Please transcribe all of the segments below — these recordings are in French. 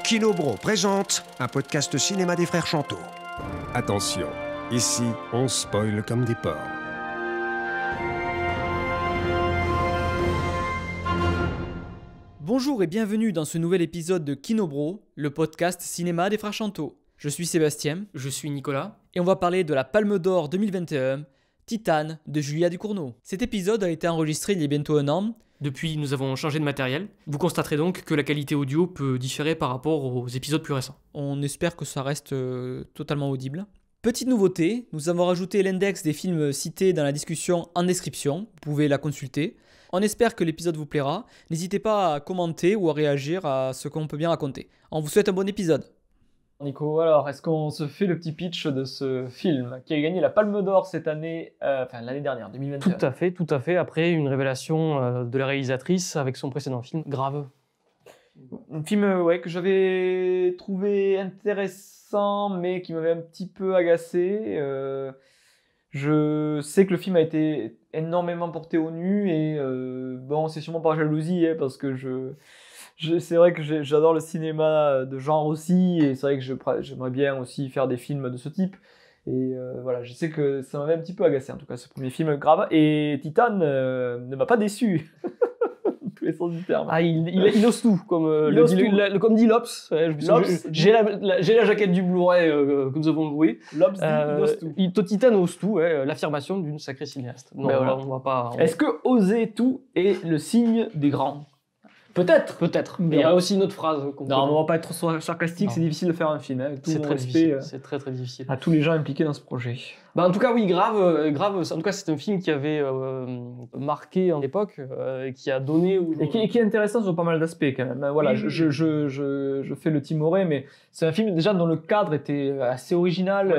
Kinobro présente un podcast cinéma des frères Chanteau. Attention, ici, on spoil comme des porcs. Bonjour et bienvenue dans ce nouvel épisode de Kinobro, le podcast cinéma des frères Chanteau. Je suis Sébastien. Je suis Nicolas. Et on va parler de la Palme d'Or 2021, Titane de Julia Ducournau. Cet épisode a été enregistré il y a bientôt un an. Depuis, nous avons changé de matériel. Vous constaterez donc que la qualité audio peut différer par rapport aux épisodes plus récents. On espère que ça reste totalement audible. Petite nouveauté, nous avons rajouté l'index des films cités dans la discussion en description. Vous pouvez la consulter. On espère que l'épisode vous plaira. N'hésitez pas à commenter ou à réagir à ce qu'on peut bien raconter. On vous souhaite un bon épisode. Nico, alors, est-ce qu'on se fait le petit pitch de ce film qui a gagné la Palme d'Or cette année, l'année dernière, 2021? Tout à fait. Après une révélation de la réalisatrice avec son précédent film, Grave. Un film que j'avais trouvé intéressant, mais qui m'avait un petit peu agacé. Je sais que le film a été énormément porté au nu, et c'est sûrement par jalousie, parce que c'est vrai que j'adore le cinéma de genre aussi, et c'est vrai que j'aimerais bien aussi faire des films de ce type. Et je sais que ça m'avait un petit peu agacé, en tout cas, ce premier film Grave. Et Titane ne m'a pas déçu, dans tous les sens du terme. Ah, il ose tout, comme dit Lops. J'ai la jaquette du Blu-ray que nous avons loué. Lops il ose tout. Titane ose tout, l'affirmation d'une sacrée cinéaste. Non, on va pas... Est-ce que oser tout est le signe des grands? Peut-être. Mais il y a aussi une autre phrase. Non, on va pas être trop sarcastique, c'est difficile de faire un film. C'est très difficile. C'est très difficile. À tous les gens impliqués dans ce projet. En tout cas, oui, Grave. En tout cas, c'est un film qui avait marqué en époque, qui a donné. Et qui est intéressant sur pas mal d'aspects quand même. Voilà, oui. je fais le timoré, mais c'est un film déjà dont le cadre était assez original.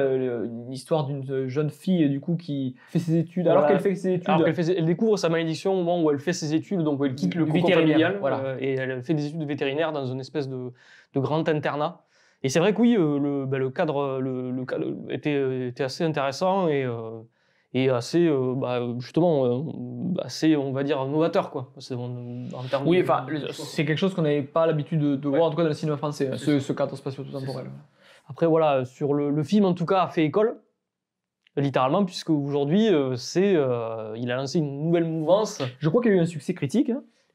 Une histoire d'une jeune fille du coup qui fait ses études. Alors qu'elle fait ses études. Elle découvre sa malédiction au moment où elle fait ses études, donc où elle quitte le cocon familial. Et elle fait des études de vétérinaire dans une espèce de grand internat. Et c'est vrai que oui, le cadre était assez intéressant et assez, assez, on va dire, novateur, quoi. Oui, c'est quelque chose qu'on n'avait pas l'habitude de voir, en tout cas dans le cinéma français, ce cadre spatio-temporel. Après, voilà, sur le film, en tout cas, a fait école, littéralement, puisque aujourd'hui, il a lancé une nouvelle mouvance. Je crois qu'il y a eu un succès critique.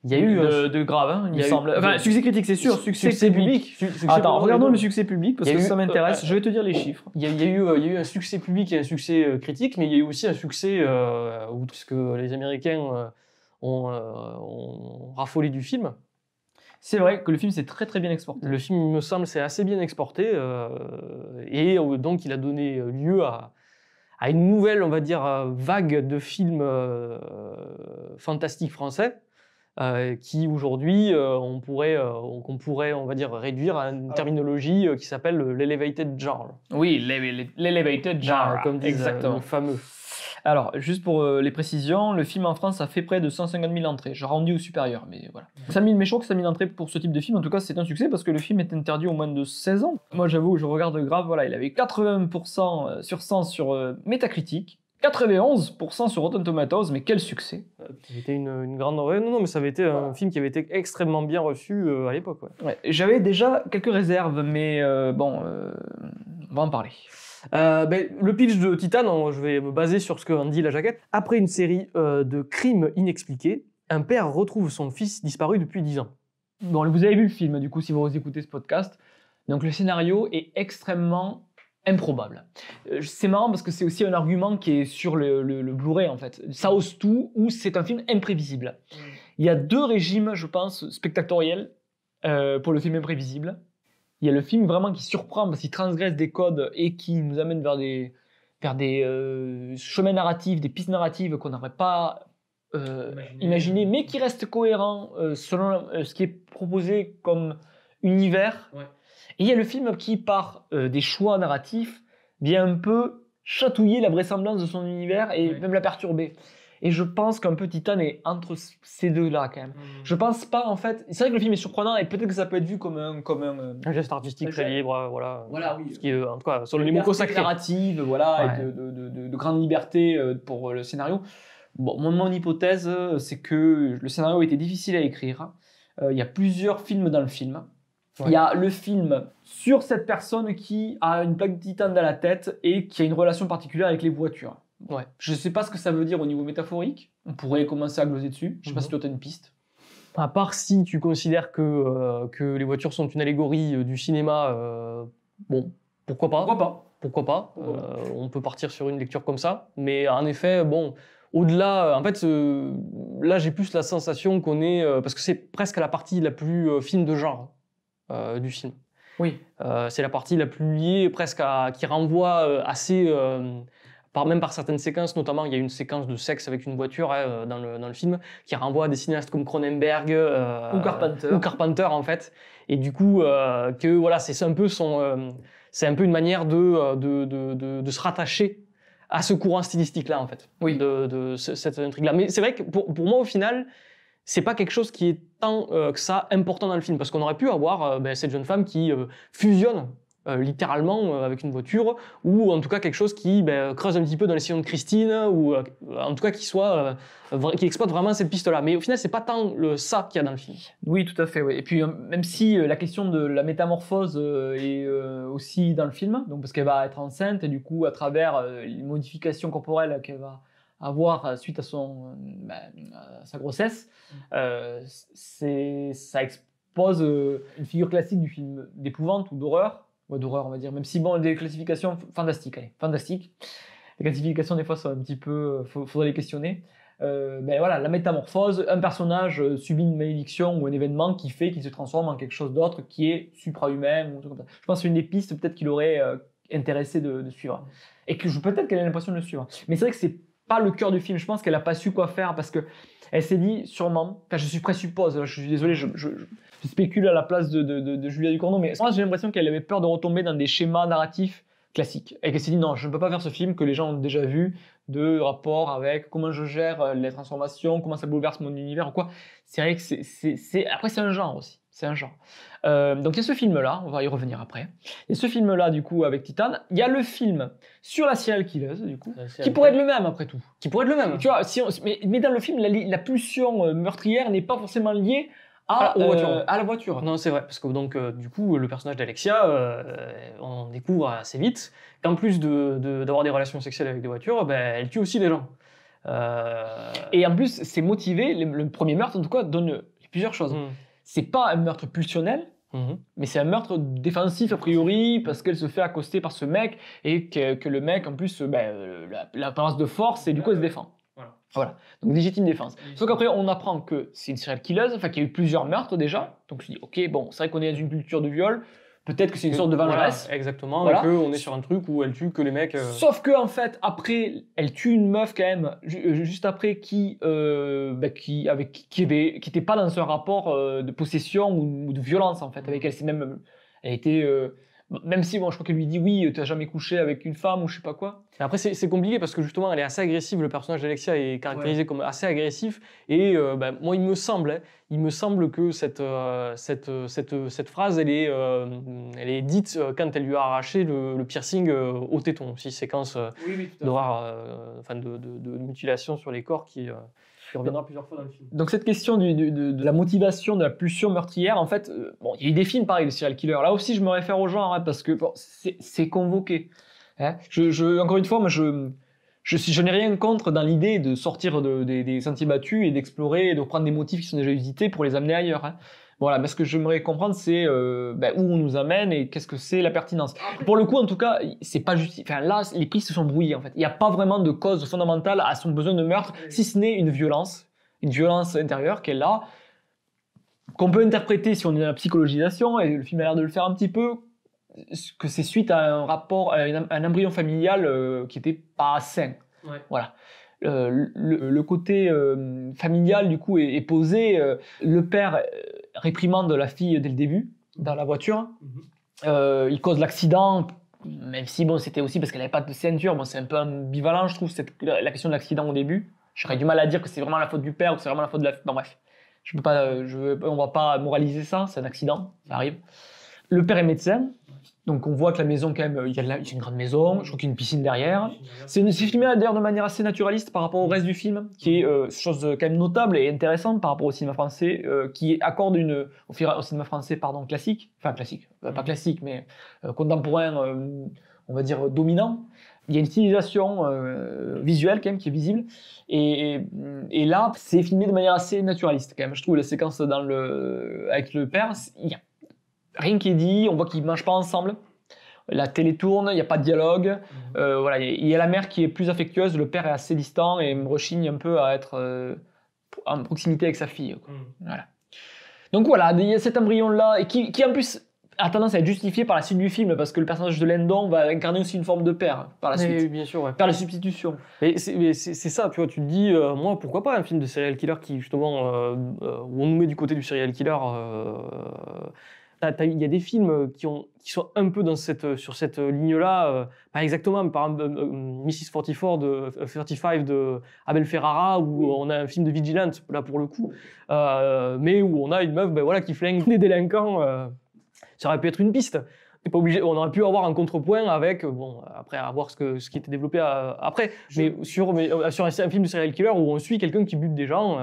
Il y a eu de Grave, il me semble. Enfin, succès critique, c'est sûr. Succès public. Attends, regardons le succès public, parce que ça m'intéresse. Je vais te dire les chiffres. Il y a eu un succès public et un succès critique, mais il y a eu aussi un succès puisque les Américains ont raffolé du film. C'est vrai que le film s'est très très bien exporté. Le film, il me semble, s'est assez bien exporté. Et donc, il a donné lieu à une nouvelle, on va dire, vague de films fantastiques français. Qui aujourd'hui on pourrait on va dire réduire à une terminologie qui s'appelle l'elevated genre. Oui, l'elevated genre, comme disent exactement. Le fameux. Alors, juste pour les précisions, le film en France a fait près de 150 000 entrées. Je rendu au supérieur, mais voilà. 5 000, mais je crois que 5 000 entrées pour ce type de film, en tout cas, c'est un succès parce que le film est interdit aux moins de 16 ans. Moi, j'avoue, je regarde Grave, voilà, il avait 80% sur 100 sur Metacritic. 91% sur Rotten Tomatoes, mais quel succès! C'était une grande... Non, mais ça avait été un film qui avait été extrêmement bien reçu à l'époque. Ouais, j'avais déjà quelques réserves, mais on va en parler. Le pitch de Titane, je vais me baser sur ce qu'en dit la jaquette. Après une série de crimes inexpliqués, un père retrouve son fils disparu depuis 10 ans. Bon, vous avez vu le film, du coup, si vous écoutez ce podcast. Donc le scénario est extrêmement improbable. C'est marrant parce que c'est aussi un argument qui est sur le Blu-ray, en fait. Ça ose tout, ou c'est un film imprévisible. Il y a deux régimes, je pense, spectatoriels pour le film imprévisible. Il y a le film vraiment qui surprend parce qu'il transgresse des codes et qui nous amène vers des chemins narratifs, des pistes narratives qu'on n'aurait pas imaginées, mais qui restent cohérents selon ce qui est proposé comme univers. Ouais. Et il y a le film qui, par des choix narratifs, vient un peu chatouiller la vraisemblance de son univers et même la perturber. Et je pense qu'un peu Titane est entre ces deux-là, quand même. Je pense pas, en fait... C'est vrai que le film est surprenant et peut-être que ça peut être vu comme un geste artistique très libre, voilà. Voilà, oui. Ce qui est, en tout cas, sur le niveau sacré. Narrative, voilà, et de grande liberté pour le scénario. Bon, mon hypothèse, c'est que le scénario était difficile à écrire. Il y a plusieurs films dans le film. Il y a le film sur cette personne qui a une plaque de titane dans la tête et qui a une relation particulière avec les voitures. Ouais. Je ne sais pas ce que ça veut dire au niveau métaphorique. On pourrait commencer à gloser dessus. Je ne sais pas si toi tu as une piste. À part si tu considères que les voitures sont une allégorie du cinéma, bon, pourquoi pas. Pourquoi pas. On peut partir sur une lecture comme ça. Mais en effet, bon, au-delà, en fait, là j'ai plus la sensation qu'on est... parce que c'est presque la partie la plus film de genre du film. Oui. C'est la partie la plus liée presque qui renvoie assez... même par certaines séquences, notamment il y a une séquence de sexe avec une voiture dans le film qui renvoie à des cinéastes comme Cronenberg ou Carpenter en fait. Et du coup, que voilà, c'est un peu c'est un peu une manière de se rattacher à ce courant stylistique-là en fait, oui. de cette intrigue-là. Mais c'est vrai que pour moi au final, c'est pas quelque chose qui est tant que ça important dans le film, parce qu'on aurait pu avoir cette jeune femme qui fusionne littéralement avec une voiture, ou en tout cas quelque chose qui creuse un petit peu dans les sillons de Christine, ou en tout cas qui exploite vraiment cette piste-là. Mais au final, c'est pas tant ça qu'il y a dans le film. Oui, tout à fait. Oui. Et puis, même si la question de la métamorphose est aussi dans le film, donc parce qu'elle va être enceinte, et du coup, à travers les modifications corporelles qu'elle va avoir suite à sa grossesse, ça expose une figure classique du film d'épouvante ou d'horreur, on va dire, même si bon, des classifications fantastiques. Les classifications des fois sont un petit peu, faudrait les questionner. Voilà, la métamorphose, un personnage subit une malédiction ou un événement qui fait qu'il se transforme en quelque chose d'autre qui est supra-humain ou tout comme ça. Je pense que c'est une des pistes peut-être qu'il aurait intéressé de suivre, et que peut-être qu'elle a l'impression de le suivre. Mais c'est vrai que c'est pas le cœur du film. Je pense qu'elle a pas su quoi faire parce que elle s'est dit sûrement, enfin je présuppose, je suis désolé, je spécule à la place de Julia Ducournau, mais moi j'ai l'impression qu'elle avait peur de retomber dans des schémas narratifs classiques et qu'elle s'est dit non, je ne peux pas faire ce film que les gens ont déjà vu de rapport avec comment je gère les transformations, comment ça bouleverse mon univers ou quoi. C'est vrai que après c'est un genre aussi. C'est un genre. Donc il y a ce film-là, on va y revenir après. Il y a ce film-là, du coup, avec Titane. Il y a le film sur la serial killeuse, du coup, qui pourrait être le même, après tout. Qui pourrait être le même. Tu vois, mais dans le film, la pulsion meurtrière n'est pas forcément liée à la voiture. Non, c'est vrai, parce que donc, du coup, le personnage d'Alexia, on découvre assez vite qu'en plus d'avoir des relations sexuelles avec des voitures, elle tue aussi des gens. Et en plus, c'est motivé, le premier meurtre, en tout cas, donne plusieurs choses. C'est pas un meurtre pulsionnel, mais c'est un meurtre défensif a priori, parce qu'elle se fait accoster par ce mec, et que le mec, en plus, l'apparence de force, et du coup, elle se défend. Voilà. Donc légitime défense. Sauf qu'après, on apprend que c'est une serial killeuse, enfin qu'il y a eu plusieurs meurtres déjà. Donc je dis, ok, bon, c'est vrai qu'on est dans une culture de viol, peut-être que c'est une sorte de vengeresse. Voilà, exactement, voilà. Et qu'on est sur un truc où elle tue que les mecs... Sauf que en fait, après, elle tue une meuf quand même, juste après, qui était pas dans un rapport de possession ou de violence en fait, avec elle. Elle était... même si, bon, je crois qu'elle lui dit oui, tu n'as jamais couché avec une femme ou je sais pas quoi. Et après, c'est compliqué parce que justement, elle est assez agressive. Le personnage d'Alexia est caractérisé comme assez agressif. Et moi, il me semble que cette phrase, elle est dite quand elle lui a arraché le piercing au téton. Aussi, séquence d'horreur, de mutilation sur les corps qui reviendra plusieurs fois dans le film. Donc cette question de la motivation, de la pulsion meurtrière, en fait, il y a eu des films pareil, de serial killer. Là aussi, je me réfère au genre, parce que c'est convoqué. Hein, encore une fois, moi, je n'ai rien contre dans l'idée de sortir des sentiers battus et d'explorer, et de prendre des motifs qui sont déjà visités pour les amener ailleurs. Hein. Voilà, mais ce que j'aimerais comprendre, c'est où on nous amène et qu'est-ce que c'est la pertinence. Pour le coup, en tout cas, c'est pas justifié. Enfin, là, les pistes sont brouillées, en fait. Il n'y a pas vraiment de cause fondamentale à son besoin de meurtre, si ce n'est une violence intérieure qu'elle a, qu'on peut interpréter si on est dans la psychologisation, et le film a l'air de le faire un petit peu, que c'est suite à un rapport, à un embryon familial qui n'était pas sain. Ouais. Voilà. Le côté familial, du coup, est posé. Le père réprimande la fille dès le début, dans la voiture. Il cause l'accident, même si, bon, c'était aussi parce qu'elle n'avait pas de ceinture. Bon, c'est un peu ambivalent, je trouve, la question de l'accident au début. J'aurais du mal à dire que c'est vraiment la faute du père ou que c'est vraiment la faute de la... Bon, bref. On va pas moraliser ça, c'est un accident, ça arrive. Le père est médecin. Donc on voit que la maison, quand même, il y a une grande maison, je crois qu'il y a une piscine derrière. C'est filmé d'ailleurs de manière assez naturaliste par rapport au reste du film, qui est chose quand même notable et intéressante par rapport au cinéma français, qui accorde au cinéma français classique, enfin classique, pas classique, mais contemporain, on va dire dominant. Il y a une stylisation visuelle quand même qui est visible, et là c'est filmé de manière assez naturaliste quand même. Je trouve la séquence avec le père, il y a rien qui est dit, on voit qu'ils ne mangent pas ensemble. La télé tourne, il n'y a pas de dialogue. Voilà, il y a la mère qui est plus affectueuse, le père est assez distant et me rechigne un peu à être en proximité avec sa fille. Voilà. Donc voilà, il y a cet embryon-là, et qui en plus a tendance à être justifié par la suite du film, parce que le personnage de Lendon va incarner aussi une forme de père par la suite. Bien sûr, ouais. Par la substitution. Mais c'est ça, tu vois, tu te dis, moi, pourquoi pas un film de serial killer qui, justement, où on nous met du côté du serial killer. Il y a des films qui sont un peu sur cette ligne-là, pas exactement, mais par exemple Mrs. 44 35 de Abel Ferrara, où on a un film de Vigilante, là pour le coup, mais où on a une meuf qui flingue des délinquants. Ça aurait pu être une piste. Pas obligé, on aurait pu avoir un contrepoint avec, après à voir ce qui était développé après, mais sur un film de serial killer où on suit quelqu'un qui bute des gens,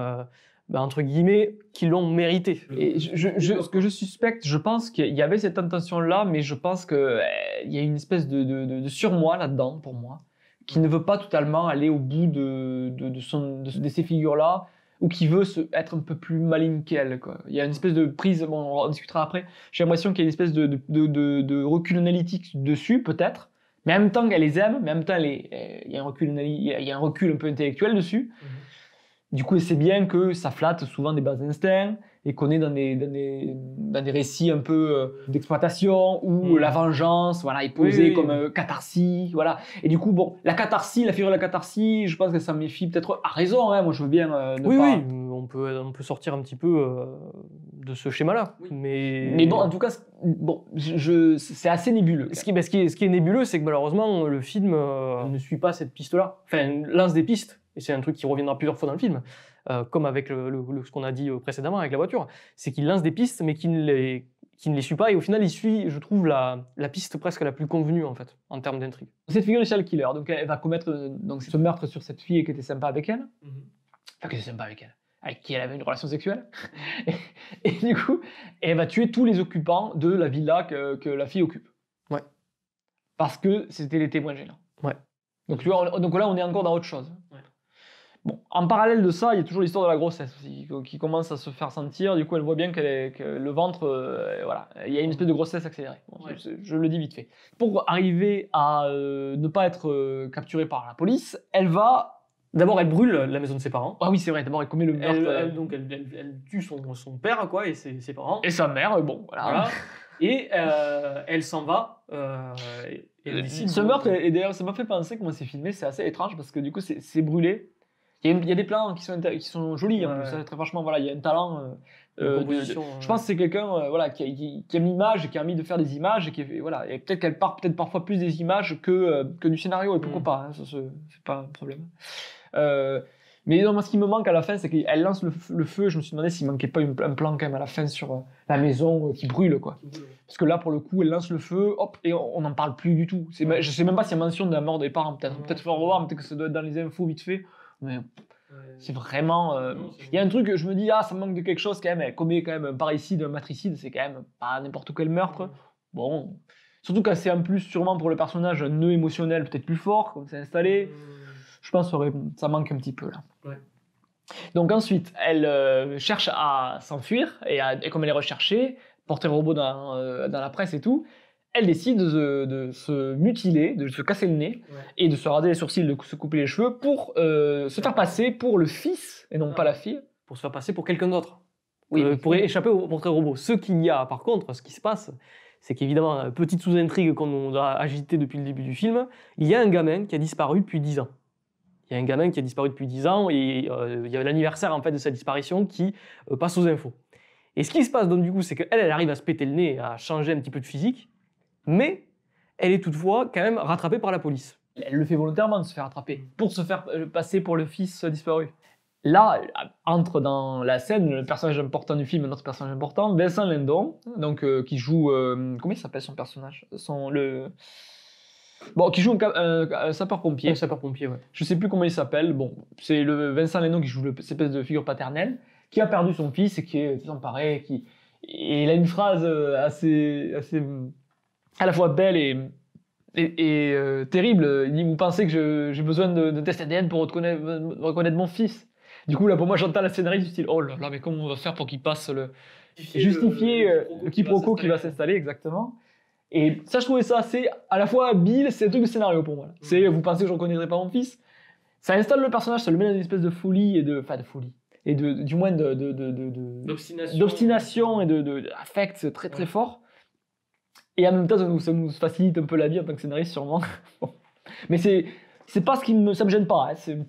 entre guillemets, qui l'ont mérité. Et ce que je suspecte, je pense qu'il y avait cette intention-là, mais je pense qu'il y a une espèce de surmoi là-dedans, pour moi, qui ne veut pas totalement aller au bout de ces figures-là, ou qui veut être un peu plus maligne qu'elle, quoi. Il y a une espèce de prise, bon, on en discutera après, j'ai l'impression qu'il y a une espèce de recul analytique dessus, peut-être, mais en même temps qu'elle les aime, mais en même temps il y a un recul un peu intellectuel dessus. Du coup, c'est bien que ça flatte souvent des bas instincts et qu'on est dans des récits un peu d'exploitation où la vengeance est posée comme catharsis. Voilà. Et du coup, la catharsis, la figure de la catharsis, je pense que ça me méfie peut-être à raison. Hein, moi, je veux bien on peut sortir un petit peu de ce schéma-là. Oui. Mais bon, en tout cas, c'est assez nébuleux. Ce qui est nébuleux, c'est que malheureusement, le film ne suit pas cette piste-là. Enfin, lance des pistes. Et c'est un truc qui reviendra plusieurs fois dans le film, comme avec ce qu'on a dit précédemment avec la voiture, c'est qu'il lance des pistes, mais qu'il ne les suit pas, et au final, il suit, je trouve, la piste presque la plus convenue, en fait, en termes d'intrigue. Cette figure de serial killer, donc elle va commettre ce meurtre sur cette fille qui était sympa avec elle, avec qui elle avait une relation sexuelle, et du coup, elle va tuer tous les occupants de la villa que la fille occupe. Ouais. Parce que c'était les témoins gênants. Ouais. Donc là, on est encore dans autre chose. Ouais. Bon, en parallèle de ça, il y a toujours l'histoire de la grossesse aussi, qui commence à se faire sentir. Du coup, elle voit bien que le ventre, il y a une espèce de grossesse accélérée. Bon, ouais. Je le dis vite fait. Pour arriver à ne pas être capturée par la police, elle va... D'abord, elle brûle la maison de ses parents. Ah oui, c'est vrai, d'abord, elle commet le meurtre. Elle tue son père, quoi, et ses parents. Et sa mère, bon, voilà. Et elle s'en va. Ce meurtre, et d'ailleurs, ça m'a fait penser comment c'est filmé, c'est assez étrange, parce que du coup, c'est brûlé. Il y a des plans qui sont jolis, en plus, très franchement, voilà, il y a un talent. Je pense que c'est quelqu'un qui aime l'image et qui a envie de faire des images, et peut-être qu'elle part parfois plus des images que du scénario, et pourquoi pas, hein, c'est pas un problème. Mais non, moi, ce qui me manque à la fin, c'est qu'elle lance le feu. Je me suis demandé s'il manquait pas un plan quand même à la fin sur la maison qui brûle, quoi. Parce que là, pour le coup, elle lance le feu, hop, et on n'en parle plus du tout. Je sais même pas s'il y a mention de la mort des parents, peut-être faut revoir, peut-être que ça doit être dans les infos vite fait. Mais c'est vraiment... Il y a un truc, je me dis, ça manque de quelque chose quand même. Elle commet quand même un parricide, un matricide, c'est quand même pas n'importe quel meurtre. Bon, surtout quand c'est en plus sûrement pour le personnage un nœud émotionnel peut-être plus fort, comme c'est installé. Je pense que ça manque un petit peu là. Ouais. Donc ensuite, elle cherche à s'enfuir, et comme elle est recherchée, portée robot dans la presse et tout, elle décide de se mutiler, de se casser le nez, et de se raser les sourcils, de se couper les cheveux pour se faire passer pour le fils, et non pas la fille. Pour se faire passer pour quelqu'un d'autre. Oui, pour échapper au portrait robot. Ce qu'il y a, par contre, ce qui se passe, c'est qu'évidemment, petite sous-intrigue qu'on a agitée depuis le début du film, il y a un gamin qui a disparu depuis 10 ans. Il y a un gamin qui a disparu depuis 10 ans, et il y a l'anniversaire en fait, de sa disparition qui passe aux infos. Et ce qui se passe donc du coup, c'est qu'elle arrive à se péter le nez, à changer un petit peu de physique, mais elle est toutefois quand même rattrapée par la police. Elle le fait volontairement de se faire attraper, pour se faire passer pour le fils disparu. là, entre dans la scène le personnage important du film, un autre personnage important, Vincent Lindon, donc, qui joue... comment il s'appelle son personnage qui joue un sapeur-pompier. Un sapeur-pompier, ouais. Je sais plus comment il s'appelle. Bon, c'est le Vincent Lindon qui joue cette espèce de figure paternelle, qui a perdu son fils et qui est désemparé, et il a une phrase assez à la fois belle et terrible. Il dit: vous pensez que j'ai besoin de tests ADN pour reconnaître mon fils? Du coup, là, pour moi, j'entends la scénariste du style: oh là là, mais comment on va faire pour qu'il passe justifier le quiproquo qui va s'installer, exactement. Et ça, je trouvais ça assez, à la fois habile, c'est un truc de scénario pour moi. C'est: vous pensez que je ne reconnaîtrai pas mon fils? Ça installe le personnage, ça le met dans une espèce de folie et du moins d'obstination et d'affect très très fort. Et en même temps, ça nous facilite un peu la vie en tant que scénariste, sûrement. Bon. Mais c'est pas ça me gêne pas. Hein. C'est un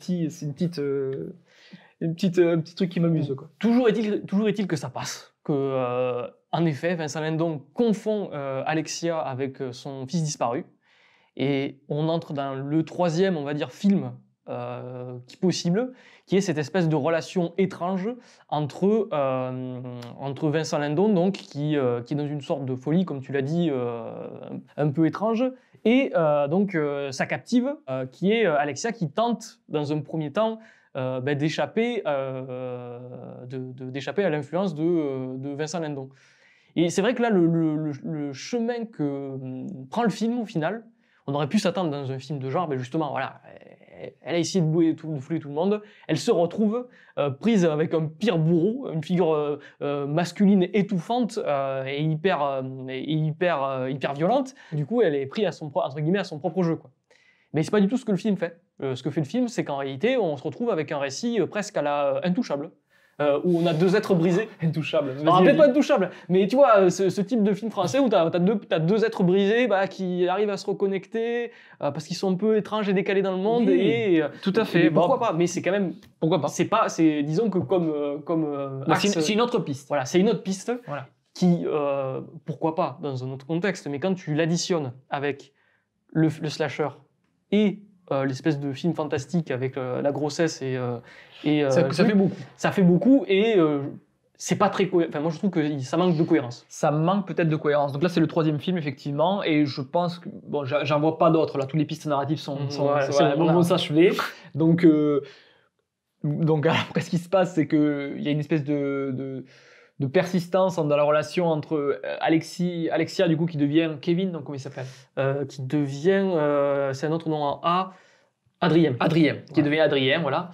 petit truc qui m'amuse, quoi. Toujours est-il que ça passe. En effet, Vincent Lindon confond Alexia avec son fils disparu. Et on entre dans le troisième, on va dire, film qui possible, qui est cette espèce de relation étrange entre Vincent Lindon, donc, qui est dans une sorte de folie, comme tu l'as dit, un peu étrange, et donc sa captive, qui est Alexia, qui tente, dans un premier temps, d'échapper à l'influence de Vincent Lindon. Et c'est vrai que là, le chemin que prend le film, au final, on aurait pu s'attendre dans un film de genre, mais justement, voilà, elle a essayé de fouler tout le monde, elle se retrouve prise avec un pire bourreau, une figure masculine étouffante et hyper violente. Du coup, elle est prise à son propre jeu, quoi. Mais c'est pas du tout ce que le film fait. Ce que fait le film, c'est qu'en réalité, on se retrouve avec un récit presque à la Intouchable, où on a deux êtres brisés. Intouchable. Non, peut-être pas Intouchable, mais tu vois, ce type de film français où t'as deux êtres brisés qui arrivent à se reconnecter parce qu'ils sont un peu étranges et décalés dans le monde. Oui, et tout à fait. Pourquoi pas? Mais c'est quand même. Pourquoi pas? Disons que c'est une autre piste. Voilà, c'est une autre piste. Voilà. Qui, pourquoi pas, dans un autre contexte, mais quand tu l'additionnes avec le slasher et l'espèce de film fantastique avec la grossesse ça fait beaucoup. Ça fait beaucoup et c'est pas très cohérent. Enfin, moi, je trouve que ça manque de cohérence. Ça manque peut-être de cohérence. Donc là, c'est le troisième film, effectivement, et je pense que... Bon, j'en vois pas d'autres. Là, toutes les pistes narratives vont s'achever. Donc après, ce qui se passe, c'est qu'il y a une espèce de persistance dans la relation entre Alexia, du coup, qui devient Kevin, donc comment il s'appelle qui devient, c'est un autre nom en A, Adrien, qui devient Adrien, voilà.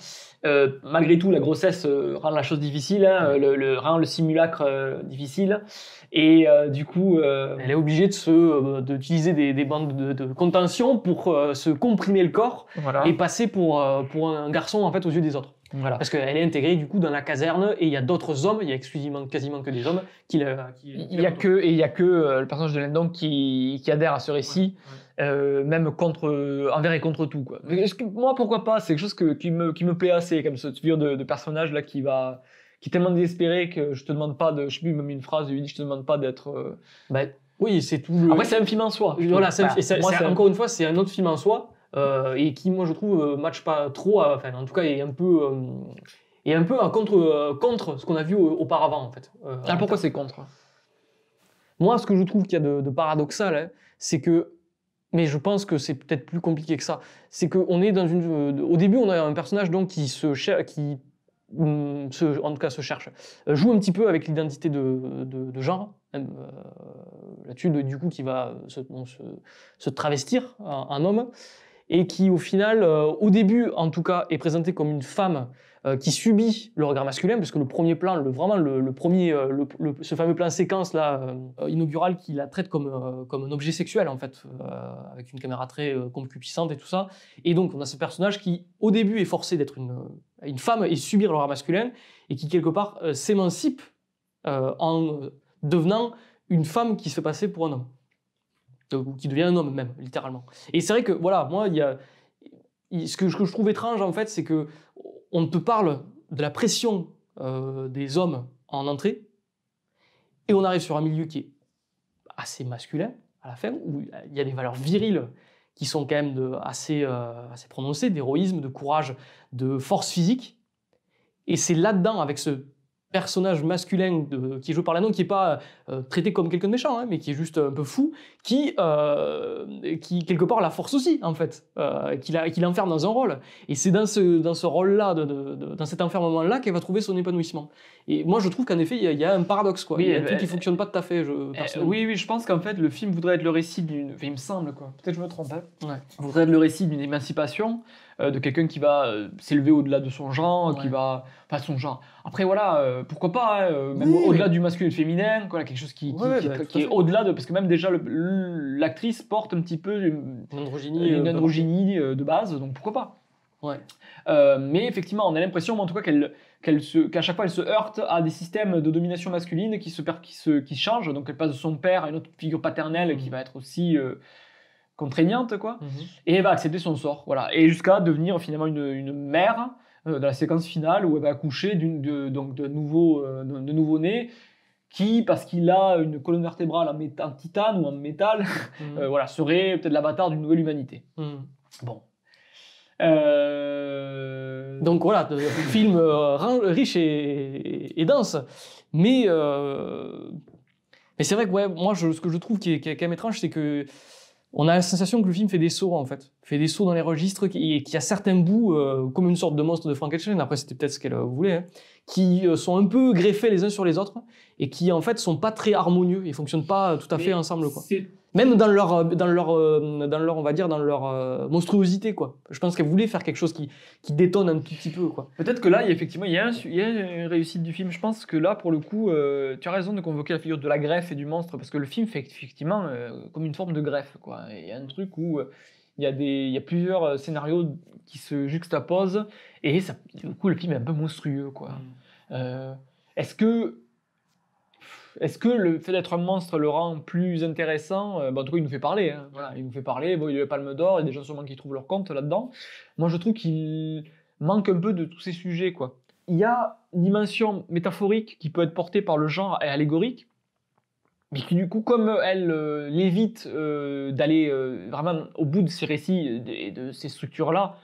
Malgré tout, la grossesse rend la chose difficile, hein, rend le simulacre difficile, et du coup... Elle est obligée d'utiliser des bandes de contention pour se comprimer le corps, voilà, et passer pour un garçon, en fait, aux yeux des autres. Voilà. Parce qu'elle est intégrée du coup dans la caserne et il y a d'autres hommes, il y a quasiment que des hommes il y a que le personnage de Lindon qui adhère à ce récit, même envers et contre tout, quoi. Mais moi, pourquoi pas, c'est quelque chose qui me plaît assez, comme cette figure de personnage là qui est tellement désespéré que je te demande pas de, je sais plus, même une phrase je te demande pas d'être oui, c'est tout. Après, c'est un film en soi. Voilà, encore une fois, c'est un autre film en soi. Et qui, moi, je trouve, match pas trop, enfin, en tout cas, est un peu contre ce qu'on a vu auparavant, en fait. Pourquoi c'est contre? Moi, ce que je trouve qu'il y a de paradoxal, hein, c'est que, mais je pense que c'est peut-être plus compliqué que ça, c'est qu'on est au début, on a un personnage donc qui se cherche, en tout cas se cherche, joue un petit peu avec l'identité de genre, là-dessus, du coup, qui va se travestir en homme, et qui, au final, au début, en tout cas, est présentée comme une femme qui subit le regard masculin, parce que le premier plan, ce fameux plan séquence là, inaugural, qui la traite comme un objet sexuel, en fait, avec une caméra très concupiscente et tout ça. Et donc, on a ce personnage qui, au début, est forcé d'être une femme et subir le regard masculin, et qui, quelque part, s'émancipe en devenant une femme qui se fait passer pour un homme. Qui devient un homme même, littéralement. Et c'est vrai que, voilà, moi, ce que je trouve étrange, en fait, c'est que on te parle de la pression des hommes en entrée, et on arrive sur un milieu qui est assez masculin, à la fin, où il y a des valeurs viriles qui sont quand même assez prononcées, d'héroïsme, de courage, de force physique, Et c'est là-dedans, avec ce personnage masculin qui est joué par l'anneau, qui n'est pas traité comme quelqu'un de méchant, hein, mais qui est juste un peu fou, qui quelque part la force aussi, en fait, qui l'enferme dans un rôle. Et c'est dans ce rôle-là, dans cet enfermement-là, qu'elle va trouver son épanouissement. Et moi, je trouve qu'en effet, il y a un paradoxe, quoi. Oui, il y a un truc qui ne fonctionne pas tout à fait, personnellement. Oui, je pense qu'en fait, le film voudrait être le récit d'une... Enfin, il me semble, quoi. Peut-être je me trompe. Hein. Ouais. Voudrait être le récit d'une émancipation, de quelqu'un qui va s'élever au-delà de son genre, qui va... Enfin, son genre. Après, voilà, pourquoi pas, hein, même au-delà du masculin et du féminin, quoi, quelque chose qui est au-delà de... Parce que même déjà, l'actrice porte un petit peu une androgynie de base, donc pourquoi pas. Ouais. Mais effectivement, on a l'impression, en tout cas, qu'à chaque fois, elle se heurte à des systèmes de domination masculine qui changent. Donc, elle passe de son père à une autre figure paternelle qui va être aussi contraignante, quoi. Et elle va accepter son sort, voilà. Et jusqu'à devenir finalement une mère dans la séquence finale où elle va accoucher de nouveau-né qui, parce qu'il a une colonne vertébrale en titane ou en métal, voilà, serait peut-être l'avatar d'une nouvelle humanité. Bon. Donc voilà, film riche et dense, mais c'est vrai que ouais, moi ce que je trouve qui est quand même étrange, c'est que on a la sensation que le film fait des sauts en fait, fait des sauts dans les registres, qui a certains bouts comme une sorte de monstre de Frankenstein. Après c'était peut-être ce qu'elle voulait, hein, qui sont un peu greffés les uns sur les autres et qui en fait sont pas très harmonieux, ils fonctionnent pas tout à fait ensemble, quoi. Même dans leur on va dire dans leur monstruosité, quoi. Je pense qu'elle voulait faire quelque chose qui détonne un tout petit peu, quoi. Peut-être que là, il y a une réussite du film. Je pense que là, pour le coup, tu as raison de convoquer la figure de la greffe et du monstre, parce que le film fait effectivement comme une forme de greffe, quoi. Il y a un truc où il y a plusieurs scénarios qui se juxtaposent et ça, du coup, le film est un peu monstrueux, quoi. Est-ce que le fait d'être un monstre le rend plus intéressant? En tout cas, il nous fait parler. Hein. Voilà, il nous fait parler. Bon, il a le Palme d'Or, il y a des gens sûrement qui trouvent leur compte là-dedans. Moi, je trouve qu'il manque un peu de tous ces sujets, quoi. Il y a une dimension métaphorique qui peut être portée par le genre et allégorique, mais qui, du coup, comme elle l'évite d'aller vraiment au bout de ces récits et de ces structures-là,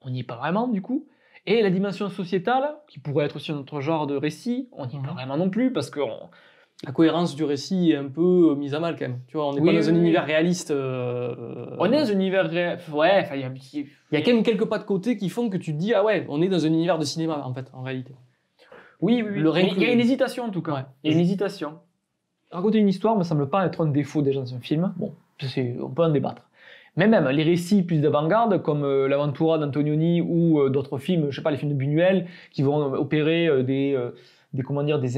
on n'y est pas vraiment, du coup. Et la dimension sociétale, qui pourrait être aussi un autre genre de récit, on n'y est pas vraiment non plus, parce que... La cohérence du récit est un peu mise à mal quand même. Tu vois, on n'est pas dans un univers réaliste. On est dans un univers ouais, enfin, il y a quand même quelques pas de côté qui font que tu te dis ah ouais, on est dans un univers de cinéma en fait, en réalité. Oui. Il y a une hésitation en tout cas. Ouais. Il y a une hésitation. Raconter une histoire me semble pas être un défaut déjà dans un film. Bon, on peut en débattre. Mais même les récits plus d'avant-garde, comme l'Aventura d'Antonioni ou d'autres films, je sais pas, les films de Buñuel, qui vont opérer des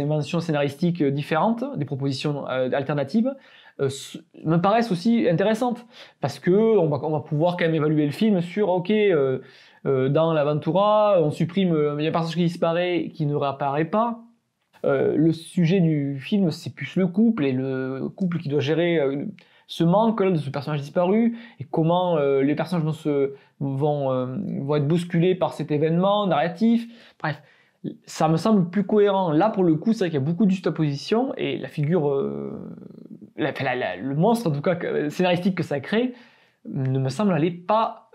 inventions scénaristiques différentes, des propositions alternatives, me paraissent aussi intéressantes. Parce qu'on va pouvoir quand même évaluer le film sur, dans l'Aventura, on supprime, il y a un personnage qui disparaît, qui ne réapparaît pas. Le sujet du film, c'est plus le couple, et le couple qui doit gérer ce manque de ce personnage disparu, et comment les personnages vont être bousculés par cet événement narratif. Bref. Ça me semble plus cohérent. Là, pour le coup, c'est vrai qu'il y a beaucoup de juxtaposition et la figure, le monstre, en tout cas, scénaristique que ça crée, ne me semble aller pas...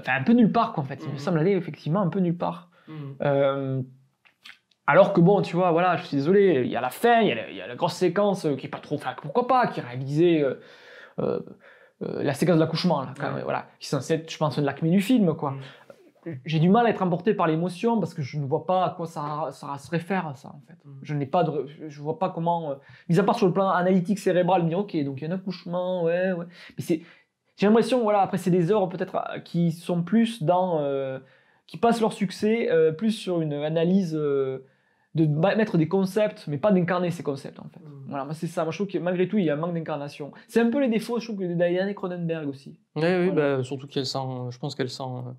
un peu nulle part, quoi, en fait. Il me semble aller, effectivement, un peu nulle part. Alors que, bon, tu vois, voilà, je suis désolé, il y a la fin, il y a la grosse séquence qui est pas trop... Enfin, pourquoi pas, qui est réalisée... la séquence de l'accouchement, là, quand même, voilà, qui est censée être, je pense, l'acmé du film, quoi. J'ai du mal à être emporté par l'émotion parce que je ne vois pas à quoi ça se réfère, ça, en fait. Je vois pas comment, mis à part sur le plan analytique cérébral, me dire ok, donc il y a un accouchement, ouais. Mais j'ai l'impression, voilà, après c'est des œuvres peut-être qui sont plus qui passent leur succès plus sur une analyse de mettre des concepts, mais pas d'incarner ces concepts, en fait. Voilà, moi c'est ça. Moi je trouve que malgré tout il y a un manque d'incarnation. C'est un peu les défauts, je trouve, que d'Ariane Cronenberg aussi. Oui, voilà. Surtout je pense qu'elle s'en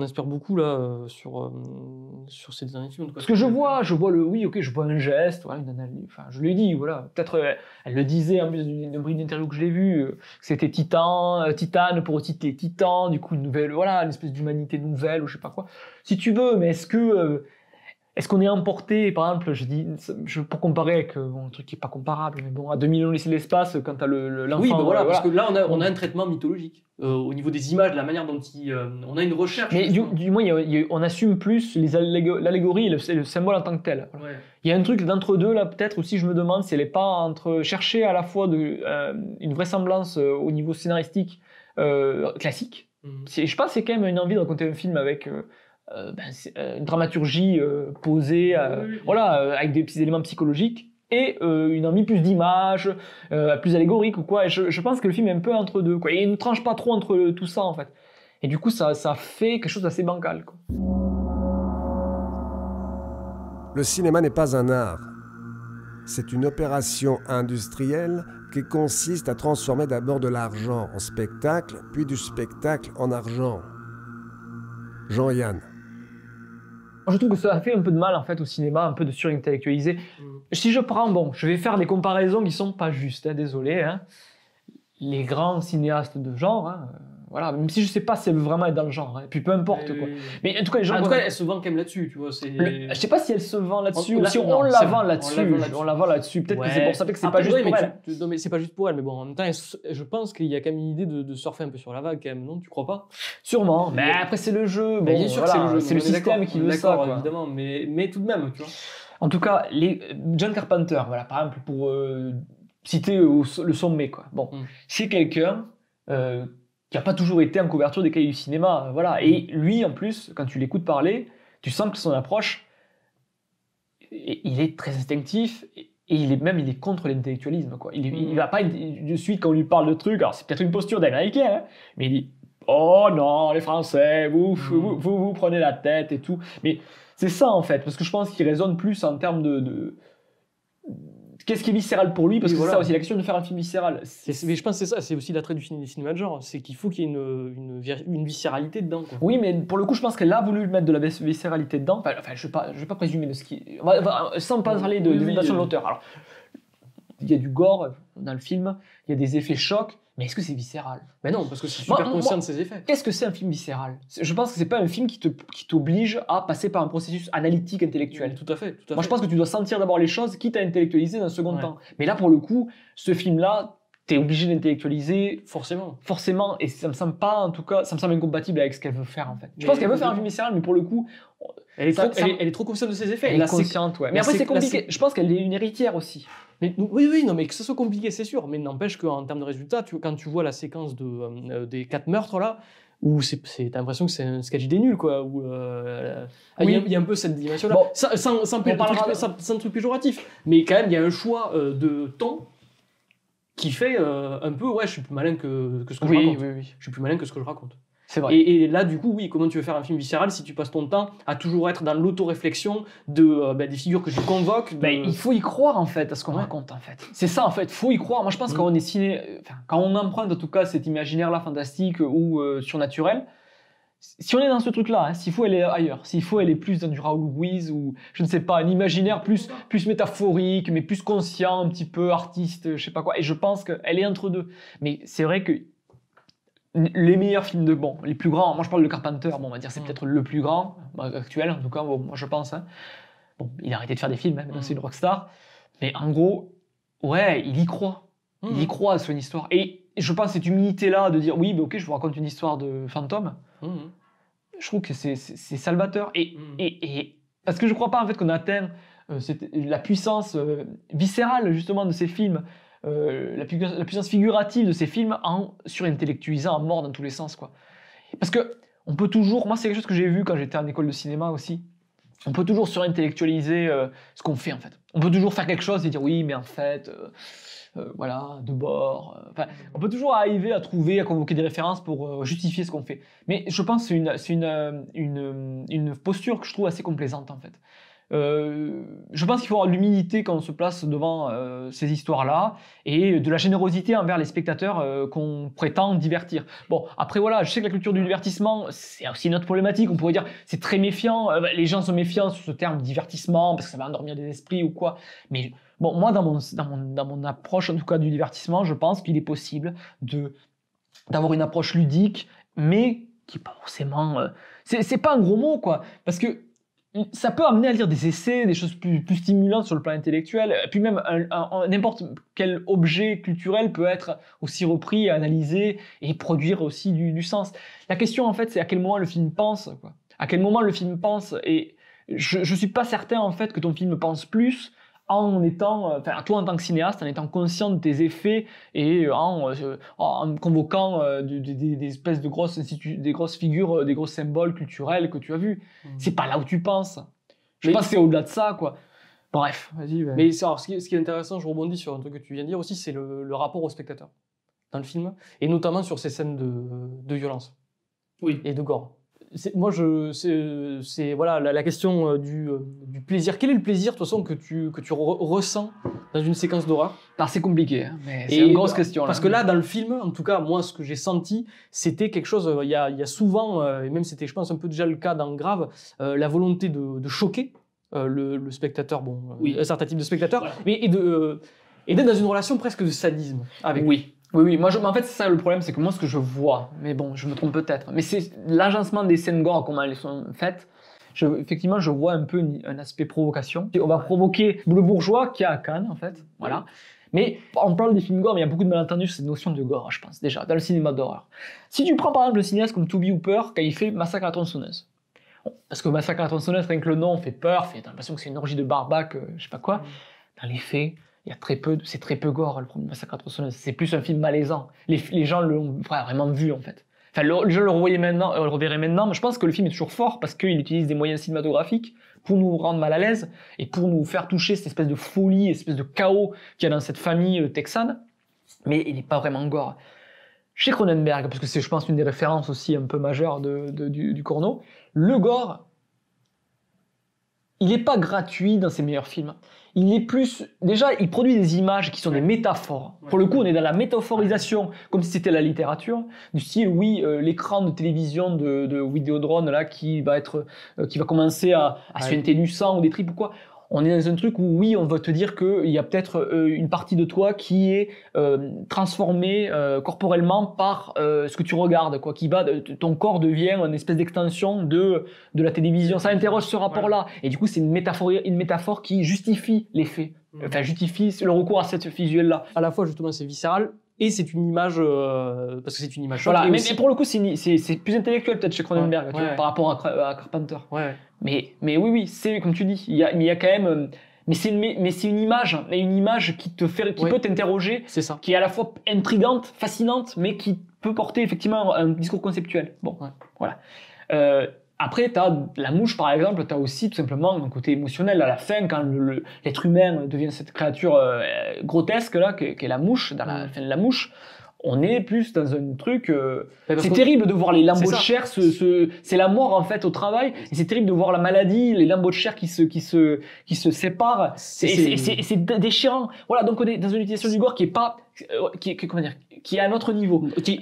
inspire beaucoup là sur ces derniers films. Parce que je vois je vois un geste, voilà, une analyse. Enfin, je l'ai dit, voilà. Peut-être elle le disait en plus d'une interview que je l'ai vue, que c'était Titane pour aussi les Titans, du coup une nouvelle, voilà, une espèce d'humanité nouvelle ou je sais pas quoi. Si tu veux, mais est-ce que Est-ce qu'on est emporté, par exemple, pour comparer avec un truc qui n'est pas comparable, mais bon, à 2 millions laissés l'espace, quand tu as l'enfant... Oui, voilà, parce que là, on a un traitement mythologique. Au niveau des images, de la manière dont on a une recherche... Mais du moins, on assume plus l'allégorie et le symbole en tant que tel. Voilà. Ouais. Il y a un truc d'entre-deux, là, peut-être aussi, je me demande, si elle n'est pas entre chercher à la fois une vraisemblance au niveau scénaristique classique. Je pense que c'est quand même une envie de raconter un film avec... une dramaturgie posée, avec des petits éléments psychologiques et une envie plus d'image, plus allégorique ou quoi. Et je pense que le film est un peu entre deux, quoi. Et il ne tranche pas trop entre tout ça en fait. Et du coup, ça fait quelque chose d'assez bancal, quoi. Le cinéma n'est pas un art. C'est une opération industrielle qui consiste à transformer d'abord de l'argent en spectacle, puis du spectacle en argent. Jean-Yann. Je trouve que ça fait un peu de mal en fait au cinéma, un peu de surintellectualiser. Si je prends, je vais faire des comparaisons qui sont pas justes, désolé. Les grands cinéastes de genre, voilà, même si je sais pas si elle veut vraiment être dans le genre, puis peu importe quoi. Mais en tout cas, les gens, elle se vend quand même là-dessus, tu vois. Je sais pas si elle se vend là-dessus ou si on la vend là-dessus. On la vend là-dessus. Peut-être que c'est pour ça que c'est pas juste pour elle. Non, mais c'est pas juste pour elle. Mais bon, en même temps, je pense qu'il y a quand même une idée de surfer un peu sur la vague, quand même. Non, tu crois pas? Sûrement. Mais après, c'est le jeu. Bon, bien sûr, c'est le jeu. C'est le système qui veut ça, quoi. Évidemment. Mais tout de même, tu vois. En tout cas, John Carpenter, voilà, par exemple, pour citer le sommet, quoi. Bon, c'est quelqu'un qui n'a pas toujours été en couverture des cahiers du cinéma, voilà. Et lui, en plus, quand tu l'écoutes parler, tu sens que son approche, il est très instinctif et il est contre l'intellectualisme, quoi. Il va pas de suite quand on lui parle de trucs. Alors c'est peut-être une posture d'américain, mais il dit oh non, les Français, vous prenez la tête et tout. Mais c'est ça en fait, parce que je pense qu'il résonne plus en termes de qu'est-ce qui est viscéral pour lui, parce que c'est ça aussi la question de faire un film viscéral. Mais je pense que c'est ça, c'est aussi l'attrait du cinéma de genre, c'est qu'il faut qu'il y ait une viscéralité dedans, quoi. Oui, mais pour le coup, je pense qu'elle a voulu mettre de la viscéralité dedans. Enfin, je vais pas présumer de ce qui... sans pas parler de l'invention de l'auteur. Alors, il y a du gore dans le film, il y a des effets chocs, mais est-ce que c'est viscéral? Mais non, parce que c'est super conscient de ses effets. Qu'est-ce que c'est un film viscéral? Je pense que c'est pas un film qui t'oblige à passer par un processus analytique, intellectuel. Tout à fait. Moi, je pense que tu dois sentir d'abord les choses, quitte à intellectualiser dans un second temps. Mais là, pour le coup, ce film-là, t'es obligé d'intellectualiser forcément, et ça me semble pas, en tout cas, ça me semble incompatible avec ce qu'elle veut faire, en fait. Je pense qu'elle veut faire un film viscéral, mais pour le coup... Elle est trop consciente de ses effets. Elle est consciente, ouais. Mais après, c'est compliqué. Je pense qu'elle est une héritière aussi. Mais, oui, non, mais que ce soit compliqué, c'est sûr. Mais n'empêche qu'en termes de résultats, quand tu vois la séquence des 4 meurtres, là, où t'as l'impression que c'est un sketch des nuls, quoi. Où il y a un peu cette dimension-là. Bon, sans truc péjoratif. Mais quand même, il y a un choix de ton qui fait un peu, je suis plus malin que ce que je raconte. Oui. Je suis plus malin que ce que je raconte. C'est vrai. Et là, du coup, oui, comment tu veux faire un film viscéral si tu passes ton temps à toujours être dans l'autoréflexion des figures que tu convoques Il faut y croire, en fait, à ce qu'on raconte, en fait. C'est ça, en fait, faut y croire. Moi, je pense quand on est quand on emprunte, en tout cas, cet imaginaire-là fantastique ou surnaturel, si on est dans ce truc-là, s'il faut, elle est ailleurs. S'il faut, elle est plus dans du Raoul Ruiz ou, je ne sais pas, un imaginaire plus métaphorique, mais plus conscient, un petit peu artiste, je sais pas quoi. Et je pense qu'elle est entre deux. Mais c'est vrai que les meilleurs films les plus grands, moi je parle de Carpenter, on va dire c'est peut-être le plus grand, actuel en tout cas, moi je pense. Bon, il a arrêté de faire des films, maintenant c'est une rockstar. Mais en gros, il y croit. Il y croit à son histoire. Et je pense cette humilité-là de dire oui, ok, je vous raconte une histoire de fantôme, je trouve que c'est salvateur. Et parce que je crois pas en fait qu'on atteint la puissance viscérale justement de ces films. La puissance figurative de ces films en surintellectualisant à mort dans tous les sens, quoi. Parce que on peut toujours, moi c'est quelque chose que j'ai vu quand j'étais en école de cinéma aussi, on peut toujours surintellectualiser ce qu'on fait en fait. On peut toujours faire quelque chose et dire oui mais en fait voilà, de bord. On peut toujours arriver à convoquer des références pour justifier ce qu'on fait. Mais je pense que c'est une posture que je trouve assez complaisante en fait. Je pense qu'il faut avoir de l'humilité quand on se place devant ces histoires-là et de la générosité envers les spectateurs qu'on prétend divertir. Bon, après voilà, je sais que la culture du divertissement, c'est aussi une autre problématique. On pourrait dire c'est très méfiant. Les gens sont méfiants sur ce terme divertissement parce que ça va endormir des esprits ou quoi. Mais bon, moi, dans mon approche, en tout cas du divertissement, je pense qu'il est possible d'avoir une approche ludique, mais qui n'est pas forcément... c'est pas un gros mot, quoi. Parce que ça peut amener à lire des essais, des choses plus stimulantes sur le plan intellectuel. Et puis même n'importe quel objet culturel peut être aussi repris, analysé et produire aussi du sens. La question en fait, c'est à quel moment le film pense, quoi. À quel moment le film pense. Et je suis pas certain en fait que ton film pense plus en étant, toi en tant que cinéaste, en étant conscient de tes effets et en convoquant des espèces de des grosses figures, des gros symboles culturels que tu as vus. C'est pas là où tu penses. Je pense que c'est au-delà de ça, quoi. Bref, vas-y. Mais alors, ce qui est intéressant, je rebondis sur un truc que tu viens de dire aussi, c'est le rapport au spectateur dans le film, et notamment sur ces scènes de violence et de gore. Voilà la question du plaisir. Quel est le plaisir de toute façon que tu ressens dans une séquence d'horreur? C'est compliqué, hein, mais c'est une grosse question. Parce que là, dans le film, en tout cas, moi, ce que j'ai senti, c'était quelque chose. Il y a souvent, et même c'était, je pense, un peu déjà le cas dans Grave, la volonté de choquer le spectateur, un certain type de spectateur, mais et d'être dans une relation presque de sadisme avec. Oui, moi, en fait, c'est ça le problème, c'est que moi, ce que je vois, mais bon, je me trompe peut-être, mais c'est l'agencement des scènes gore, comment elles sont faites. Effectivement, je vois un peu un aspect provocation. On va provoquer le bourgeois qui est à Cannes, en fait, voilà. Mais on parle des films gore, mais il y a beaucoup de malentendus sur cette notion de gore, je pense, déjà, dans le cinéma d'horreur. Si tu prends par exemple le cinéaste comme Tobe Hooper, quand il fait Massacre à la tronçonneuse, parce que Massacre à la tronçonneuse, rien que le nom fait peur, t'as l'impression que c'est une orgie de barbac, je sais pas quoi. Dans les faits, c'est très peu gore, le premier Massacre à la tronçonneuse. C'est plus un film malaisant. Les gens l'ont vraiment vu, en fait. Enfin, les gens le reverraient maintenant, mais je pense que le film est toujours fort parce qu'il utilise des moyens cinématographiques pour nous rendre mal à l'aise et pour nous faire toucher cette espèce de folie, cette espèce de chaos qu'il y a dans cette famille texane. Mais il n'est pas vraiment gore. Chez Cronenberg, parce que c'est, je pense, une des références aussi un peu majeures du Corno, le gore, il n'est pas gratuit dans ses meilleurs films. Il est plus... Déjà, il produit des images qui sont des métaphores. Pour le coup, on est dans la métaphorisation, comme si c'était la littérature, du style, l'écran de télévision de Vidéodrome, là, qui va commencer à suinter du sang ou des tripes ou quoi. On est dans un truc où, on va te dire qu'il y a peut-être une partie de toi qui est transformée corporellement par ce que tu regardes, quoi, ton corps devient une espèce d'extension de la télévision. Ça interroge ce rapport-là. Et du coup, c'est une métaphore qui justifie les faits. Enfin, justifie le recours à cette visuelle-là. À la fois, justement, c'est viscéral. Et c'est une image, parce que c'est une image. Voilà, mais pour le coup, c'est plus intellectuel peut-être chez Cronenberg, par rapport à Carpenter. Mais oui, c'est comme tu dis, il y a quand même, mais c'est une image qui peut t'interroger, qui est à la fois intrigante, fascinante, mais qui peut porter effectivement un discours conceptuel. Bon, voilà. Après, t'as la mouche, par exemple, t'as aussi tout simplement un côté émotionnel à la fin, quand l'être humain devient cette créature grotesque là, qu'est la mouche, dans la fin de la mouche. On est plus dans un truc... c'est terrible de voir les lambeaux de chair, c'est la mort en fait au travail, et c'est terrible de voir la maladie, les lambeaux de chair qui se séparent, c'est déchirant. Voilà, donc on est dans une utilisation du gore qui est à notre niveau. Qui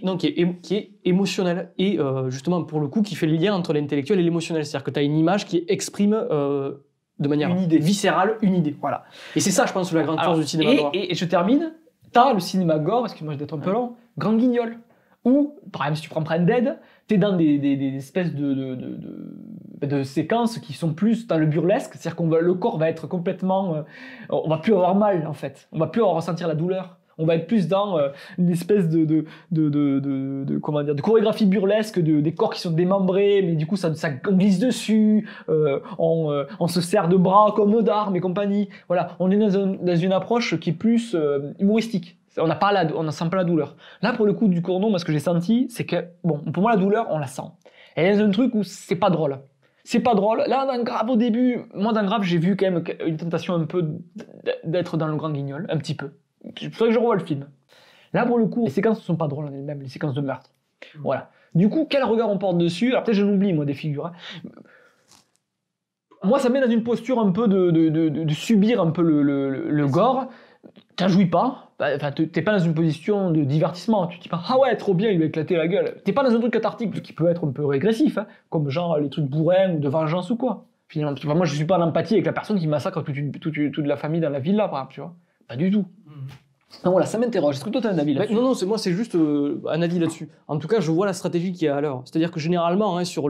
est émotionnel, et justement pour le coup qui fait le lien entre l'intellectuel et l'émotionnel, c'est-à-dire que tu as une image qui exprime de manière viscérale une idée. Voilà. Et c'est ça, je pense, la grande force du cinéma d'horreur. Et je termine. T'as le cinéma gore, excuse-moi d'être un peu long, Grand Guignol, où, par exemple, si tu prends Dead, t'es dans des espèces de séquences qui sont plus dans le burlesque, c'est-à-dire que le corps va être complètement... on va plus avoir mal, en fait. On va plus ressentir la douleur. On va être plus dans une espèce de chorégraphie burlesque, des corps qui sont démembrés, mais du coup ça glisse dessus, on se sert de bras comme d'armes et compagnie. Voilà, on est dans une approche qui est plus humoristique. On ne sent pas la douleur. Là, pour le coup du Corno, moi ce que j'ai senti, c'est que, pour moi la douleur, on la sent. Elle est dans un truc où c'est pas drôle. C'est pas drôle. Là, dans Grave, au début, moi dans Grave, j'ai vu quand même une tentation un peu d'être dans le Grand Guignol, un petit peu. C'est pour ça que je revois le film. Là, pour le coup, les séquences ne sont pas drôles en elles-mêmes, les séquences de meurtre. Voilà. Du coup, quel regard on porte dessus? Alors peut-être je l'oublie, moi, des figures. Hein. Moi, ça me met dans une posture un peu de subir un peu le gore. T'en jouis pas. Enfin, t'es pas dans une position de divertissement. Tu te dis pas, ah ouais, trop bien, il va éclater la gueule. T'es pas dans un truc cathartique qui peut être un peu régressif, hein, comme genre les trucs bourrins ou de vengeance ou quoi. Finalement, moi, je suis pas en empathie avec la personne qui massacre toute la famille dans la villa, par exemple, tu vois. Pas du tout. Donc voilà, ça m'interroge. Est-ce que toi, tu as un avis là-dessus? Non, moi, c'est juste un avis là-dessus. En tout cas, je vois la stratégie qui est à l'heure. C'est-à-dire que généralement, hein, sur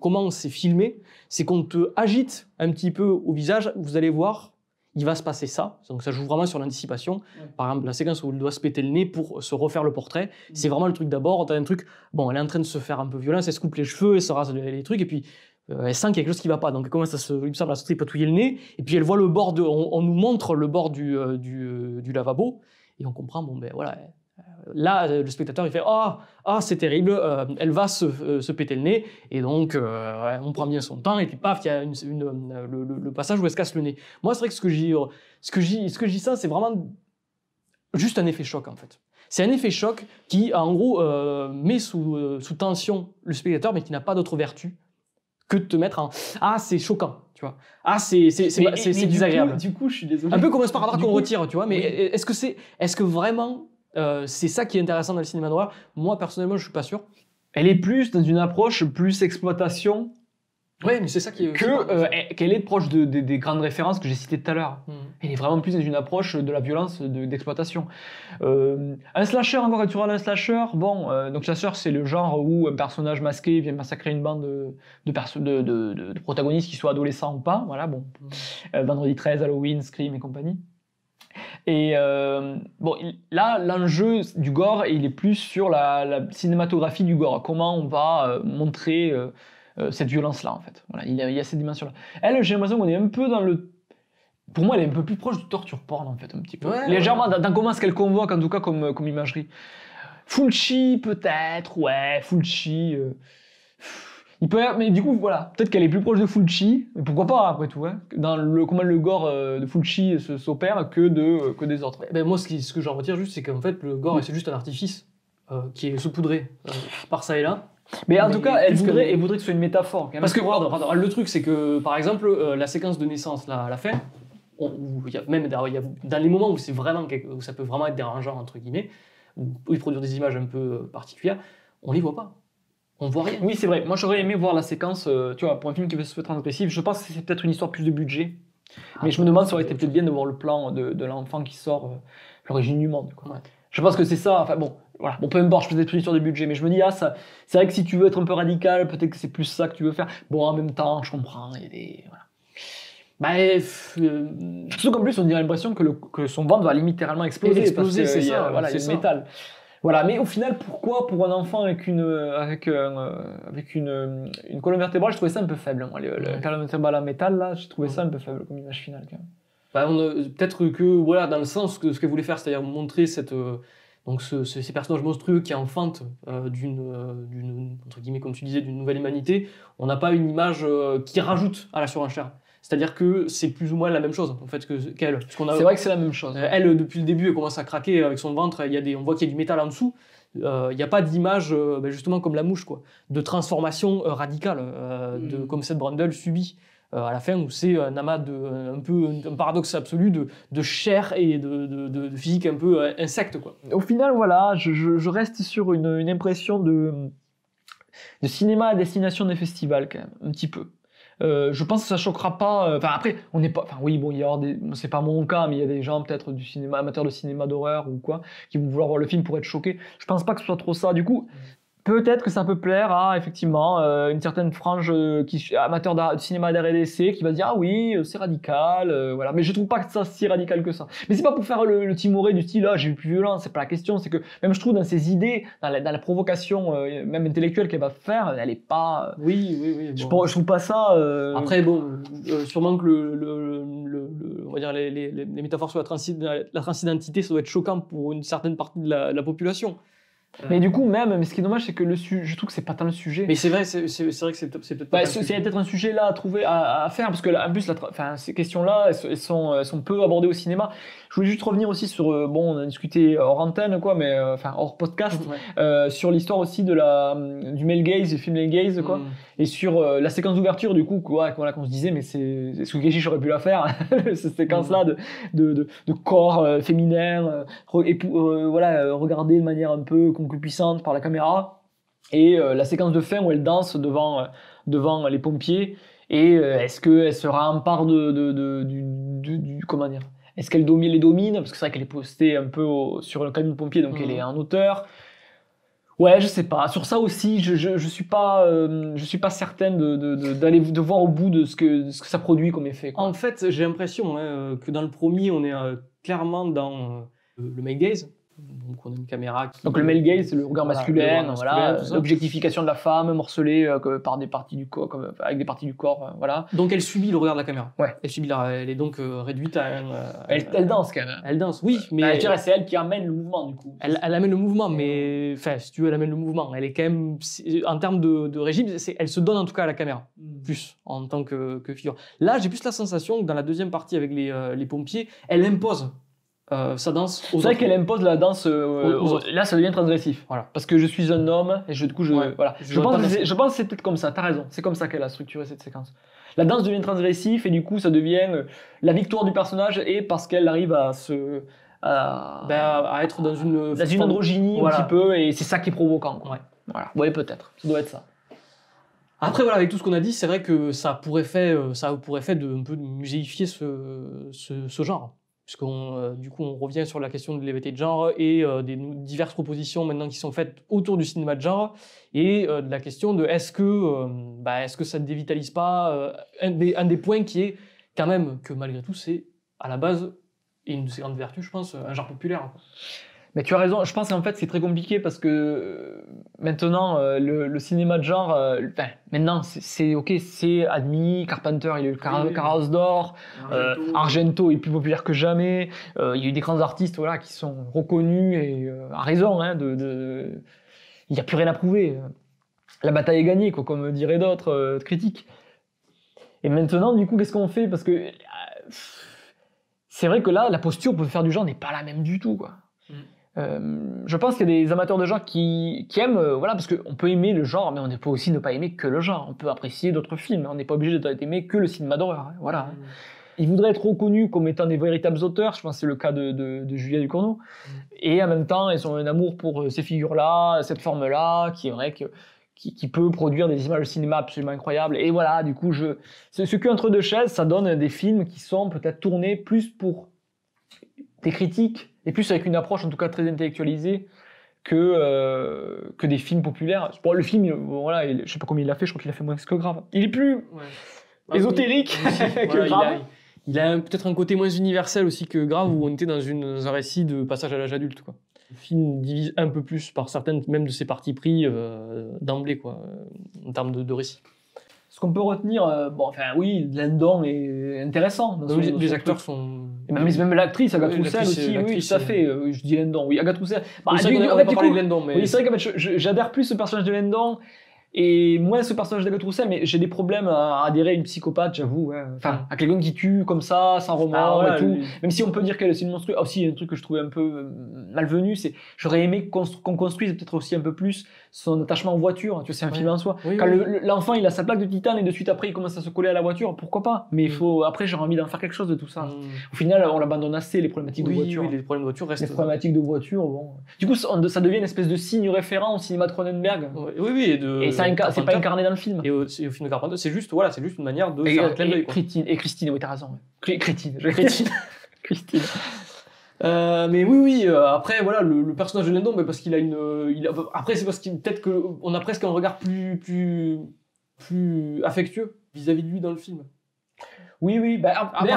comment c'est filmé, c'est qu'on te agite un petit peu au visage. Vous allez voir, il va se passer ça. Donc ça joue vraiment sur l'anticipation. Ouais. Par exemple, la séquence où il doit se péter le nez pour se refaire le portrait, c'est vraiment le truc d'abord. Tu as un truc, bon, elle est en train de se faire un peu violence, elle se coupe les cheveux, elle se rase les trucs, et puis elle sent qu'il y a quelque chose qui va pas, donc elle commence il me semble, à se tripatouiller le nez, et puis elle voit le bord on nous montre le bord du lavabo, et on comprend, bon ben voilà, là le spectateur il fait c'est terrible, elle va se péter le nez, et donc on prend bien son temps, et puis paf, il y a le passage où elle se casse le nez. Moi c'est vrai que ce que je dis ça, c'est vraiment juste un effet choc en fait. C'est un effet choc qui en gros met sous tension le spectateur, mais qui n'a pas d'autre vertu que de te mettre en c'est choquant, tu vois. C'est désagréable. Du coup, je suis désolé. Un peu comme un sparadrap qu'on retire, tu vois. Mais est-ce que vraiment c'est ça qui est intéressant dans le cinéma d'horreur? Moi personnellement, je suis pas sûr. Elle est plus dans une approche plus exploitation. Ouais, mais c'est ça qui est... qu'elle est proche des grandes références que j'ai citées tout à l'heure. Elle est vraiment plus dans une approche de la violence, d'exploitation. Un slasher, encore quand tu regardes un slasher, donc slasher c'est le genre où un personnage masqué vient massacrer une bande de protagonistes, qu'ils soient adolescents ou pas. Voilà, Vendredi 13, Halloween, Scream et compagnie. Et là, l'enjeu du gore, il est plus sur la cinématographie du gore. Comment on va montrer... cette violence-là, en fait. Voilà, il y a cette dimension-là. Elle, j'ai l'impression qu'on est un peu dans le... Pour moi, elle est un peu plus proche du torture porn, en fait, un petit peu. Ouais, légèrement, dans comment est-ce qu'elle convoque, en tout cas, comme imagerie. Fulci, peut-être, Fulci... Il peut mais du coup, voilà, peut-être qu'elle est plus proche de Fulci, mais pourquoi pas, après tout, hein, dans comment le gore de Fulci s'opère que des autres. Moi, ce que j'en retire juste, c'est qu'en fait, le gore, c'est juste un artifice qui est saupoudré par ça et là. Mais en tout cas, elle voudrait que ce soit une métaphore. Parce que regarde, le truc, c'est que, par exemple, la séquence de naissance, là, à la fin, il y a dans les moments où où ça peut vraiment être dérangeant, entre guillemets, où ils produisent des images un peu particulières, on les voit pas. On voit rien. Oui, c'est vrai. Moi, j'aurais aimé voir la séquence, tu vois, pour un film qui veut se faire transgressif. Je pense que c'est peut-être une histoire plus de budget. Mais je me demande si ça aurait été peut-être bien de voir le plan de l'enfant qui sort l'origine du monde, quoi. Ouais. Je pense que c'est ça. Enfin bon, voilà. Bon, peu importe, je faisais une histoire de budget, mais je me dis ça. C'est vrai que si tu veux être un peu radical, peut-être que c'est plus ça que tu veux faire. Bon, en même temps, je comprends. Il y a des surtout qu'en plus, on a l'impression que son ventre va littéralement exploser. C'est ça. Voilà, il y a le métal. Voilà, mais au final, pourquoi pour un enfant avec une colonne vertébrale, je trouvais ça un peu faible. Moi, le colonne vertébrale en métal, là, j'ai trouvé ça un peu faible comme image finale, quand même. Peut-être que, dans le sens que ce qu'elle voulait faire, c'est-à-dire montrer ces personnages monstrueux qui enfantent d'une, entre guillemets, comme tu disais, d'une nouvelle humanité, on n'a pas une image qui rajoute à la surenchère. C'est-à-dire que c'est plus ou moins la même chose en fait qu'elle. C'est vrai que c'est la même chose. Elle, depuis le début, elle commence à craquer avec son ventre. On voit qu'il y a du métal en dessous. Il n'y a pas d'image, justement comme la mouche, quoi, de transformation radicale, comme cette Brundle subit à la fin, où c'est un amas un paradoxe absolu de chair et de physique un peu insecte, quoi. Au final, voilà, je reste sur une impression de cinéma à destination des festivals, quand même, un petit peu. Je pense que ça choquera pas. Après, on n'est pas. Oui, bon, il y a c'est pas mon cas, mais il y a des gens peut-être du cinéma, amateurs de cinéma d'horreur ou quoi, qui vont vouloir voir le film pour être choqués. Je pense pas que ce soit trop ça. Du coup, peut-être que ça peut plaire à effectivement une certaine frange amateur de cinéma d'art et d'essai qui va se dire oui, c'est radical, voilà. Mais je trouve pas que ça si radical que ça. Mais c'est pas pour faire le timoré du style j'ai eu plus violent, c'est pas la question. C'est que même je trouve dans ses idées, dans la provocation même intellectuelle qu'elle va faire, elle est pas. Oui. Bon. Je trouve pas ça. Après sûrement que on va dire les métaphores sur la transidentité, ça doit être choquant pour une certaine partie de la population. Mais du coup, mais ce qui est dommage, c'est que je trouve que c'est pas tant le sujet. Mais c'est vrai que c'est peut-être pas. Il y a peut-être un sujet là à trouver, à faire, parce que là, en plus, ces questions-là, elles sont peu abordées au cinéma. Je voulais juste revenir aussi sur, on a discuté hors antenne, quoi, mais hors podcast, sur l'histoire aussi du male gaze, du film male gaze, quoi, et sur la séquence d'ouverture, du coup, qu'on se disait, mais c'est Sukeshi aurait pu la faire, cette séquence-là de corps féminin, regardé de manière un peu concupiscente par la caméra, et la séquence de fin où elle danse devant les pompiers, et est-ce qu'elle se rempare du comment dire, Est-ce qu'elle les domine? Parce que c'est vrai qu'elle est postée un peu sur le camion de pompier, donc elle est en hauteur. Ouais, je sais pas. Sur ça aussi, je suis pas certaine de voir au bout de ce que ça produit comme effet, quoi. En fait, j'ai l'impression que dans le premier, on est clairement dans le male gaze. Donc on a une caméra qui... Donc le male gaze, c'est le regard masculin, l'objectification de la femme morcelée par des parties du corps, avec des parties du corps, voilà. Donc elle subit le regard de la caméra. Ouais. Elle est donc réduite à elle danse quand même. Elle danse, oui, mais... je dirais c'est elle qui amène le mouvement du coup. Elle amène le mouvement, mais... Enfin, si tu veux, elle amène le mouvement. Elle est quand même... En termes de régime, elle se donne en tout cas à la caméra, plus, en tant que figure. Là, j'ai plus la sensation que dans la deuxième partie avec les pompiers, elle impose sa danse aux autres. C'est vrai qu'elle impose la danse là ça devient transgressif, voilà. Parce que je suis un homme et du coup voilà. Je pense que c'est peut-être comme ça, t'as raison, c'est comme ça qu'elle a structuré cette séquence. La danse devient transgressif et du coup ça devient la victoire du personnage, et parce qu'elle arrive à être dans une androgynie un petit peu, et c'est ça qui est provoquant, quoi. Ouais, peut-être, ça doit être ça. Après voilà, avec tout ce qu'on a dit, c'est vrai que ça a pour effet de un peu muséifier ce genre. Puisqu'on du coup on revient sur la question de l'égalité de genre et des diverses propositions maintenant qui sont faites autour du cinéma de genre, et de la question de est-ce que ça ne dévitalise pas un des points qui est quand même que malgré tout c'est à la base, et une de ses grandes vertus je pense, un genre populaire. Mais tu as raison, je pense qu'en fait c'est très compliqué parce que maintenant le cinéma de genre, maintenant c'est ok, c'est admis, Carpenter il a eu le Carrosse d'or, Argento est plus populaire que jamais, il y a eu des grands artistes qui sont reconnus et à raison, hein, il n'y a plus rien à prouver. La bataille est gagnée, quoi, comme diraient d'autres critiques. Et maintenant du coup qu'est-ce qu'on fait? Parce que c'est vrai que là la posture pour faire du genre n'est pas la même du tout, quoi. Je pense qu'il y a des amateurs de genre qui aiment, parce qu'on peut aimer le genre, mais on peut aussi ne pas aimer que le genre. On peut apprécier d'autres films, on n'est pas obligé d'aimer que le cinéma d'horreur. Hein, voilà. Ils voudraient être reconnus comme étant des véritables auteurs, je pense que c'est le cas de Julia Ducournau. Et en même temps, ils ont un amour pour ces figures-là, cette forme-là, qui est vrai qui peut produire des images de cinéma absolument incroyables. Et voilà, du coup, ce qu'entre deux chaises, ça donne des films qui sont peut-être tournés plus pour des critiques, et plus avec une approche en tout cas très intellectualisée que des films populaires. Bon, le film, je sais pas combien il a fait, je crois qu'il a fait moins que Grave. Il est plus ésotérique que Grave. Il a peut-être un côté moins universel aussi que Grave, où on était dans un récit de passage à l'âge adulte, quoi. Le film divise un peu plus par certaines même de ses partis pris d'emblée, quoi, en termes de récit. Ce qu'on peut retenir, Landon est intéressant. Les acteurs sont... Et même l'actrice, Agathe Roussel aussi, oui, tout à fait. Je dis Landon, oui, Agathe Roussel. On n'a pas parlé de Landon, mais... Oui, c'est vrai qu'en fait, j'adhère plus au personnage de Landon, et moins ce personnage d'Agathe Roussel, mais j'ai des problèmes à adhérer à une psychopathe, j'avoue. Enfin, à quelqu'un qui tue comme ça, sans remords et tout. Même si on peut dire qu'elle c'est une monstrueuse. Aussi, il y a un truc que je trouvais un peu malvenu, c'est j'aurais aimé qu'on construise peut-être aussi un peu plus son attachement aux voitures. Tu vois, c'est un film en soi. Quand l'enfant il a sa plaque de titane et de suite après il commence à se coller à la voiture, pourquoi pas? Mais après j'aurais envie d'en faire quelque chose de tout ça. Au final, on l'abandonne assez, les problématiques de voiture. Les problèmes de voiture restent. Les problématiques de voiture, bon. Du coup, ça devient une espèce de signe référent au cinéma de Cronenberg. Et c'est pas incarné dans le film. Et au film de Carpenter, c'est juste une manière de faire un clin d'œil. Christine, oui, t'as raison. Crétine. Christine. Mais après voilà, le personnage de Landon, parce qu'il a après c'est parce qu'il peut-être qu'on a presque un regard plus affectueux vis-à-vis de lui dans le film. Oui, mais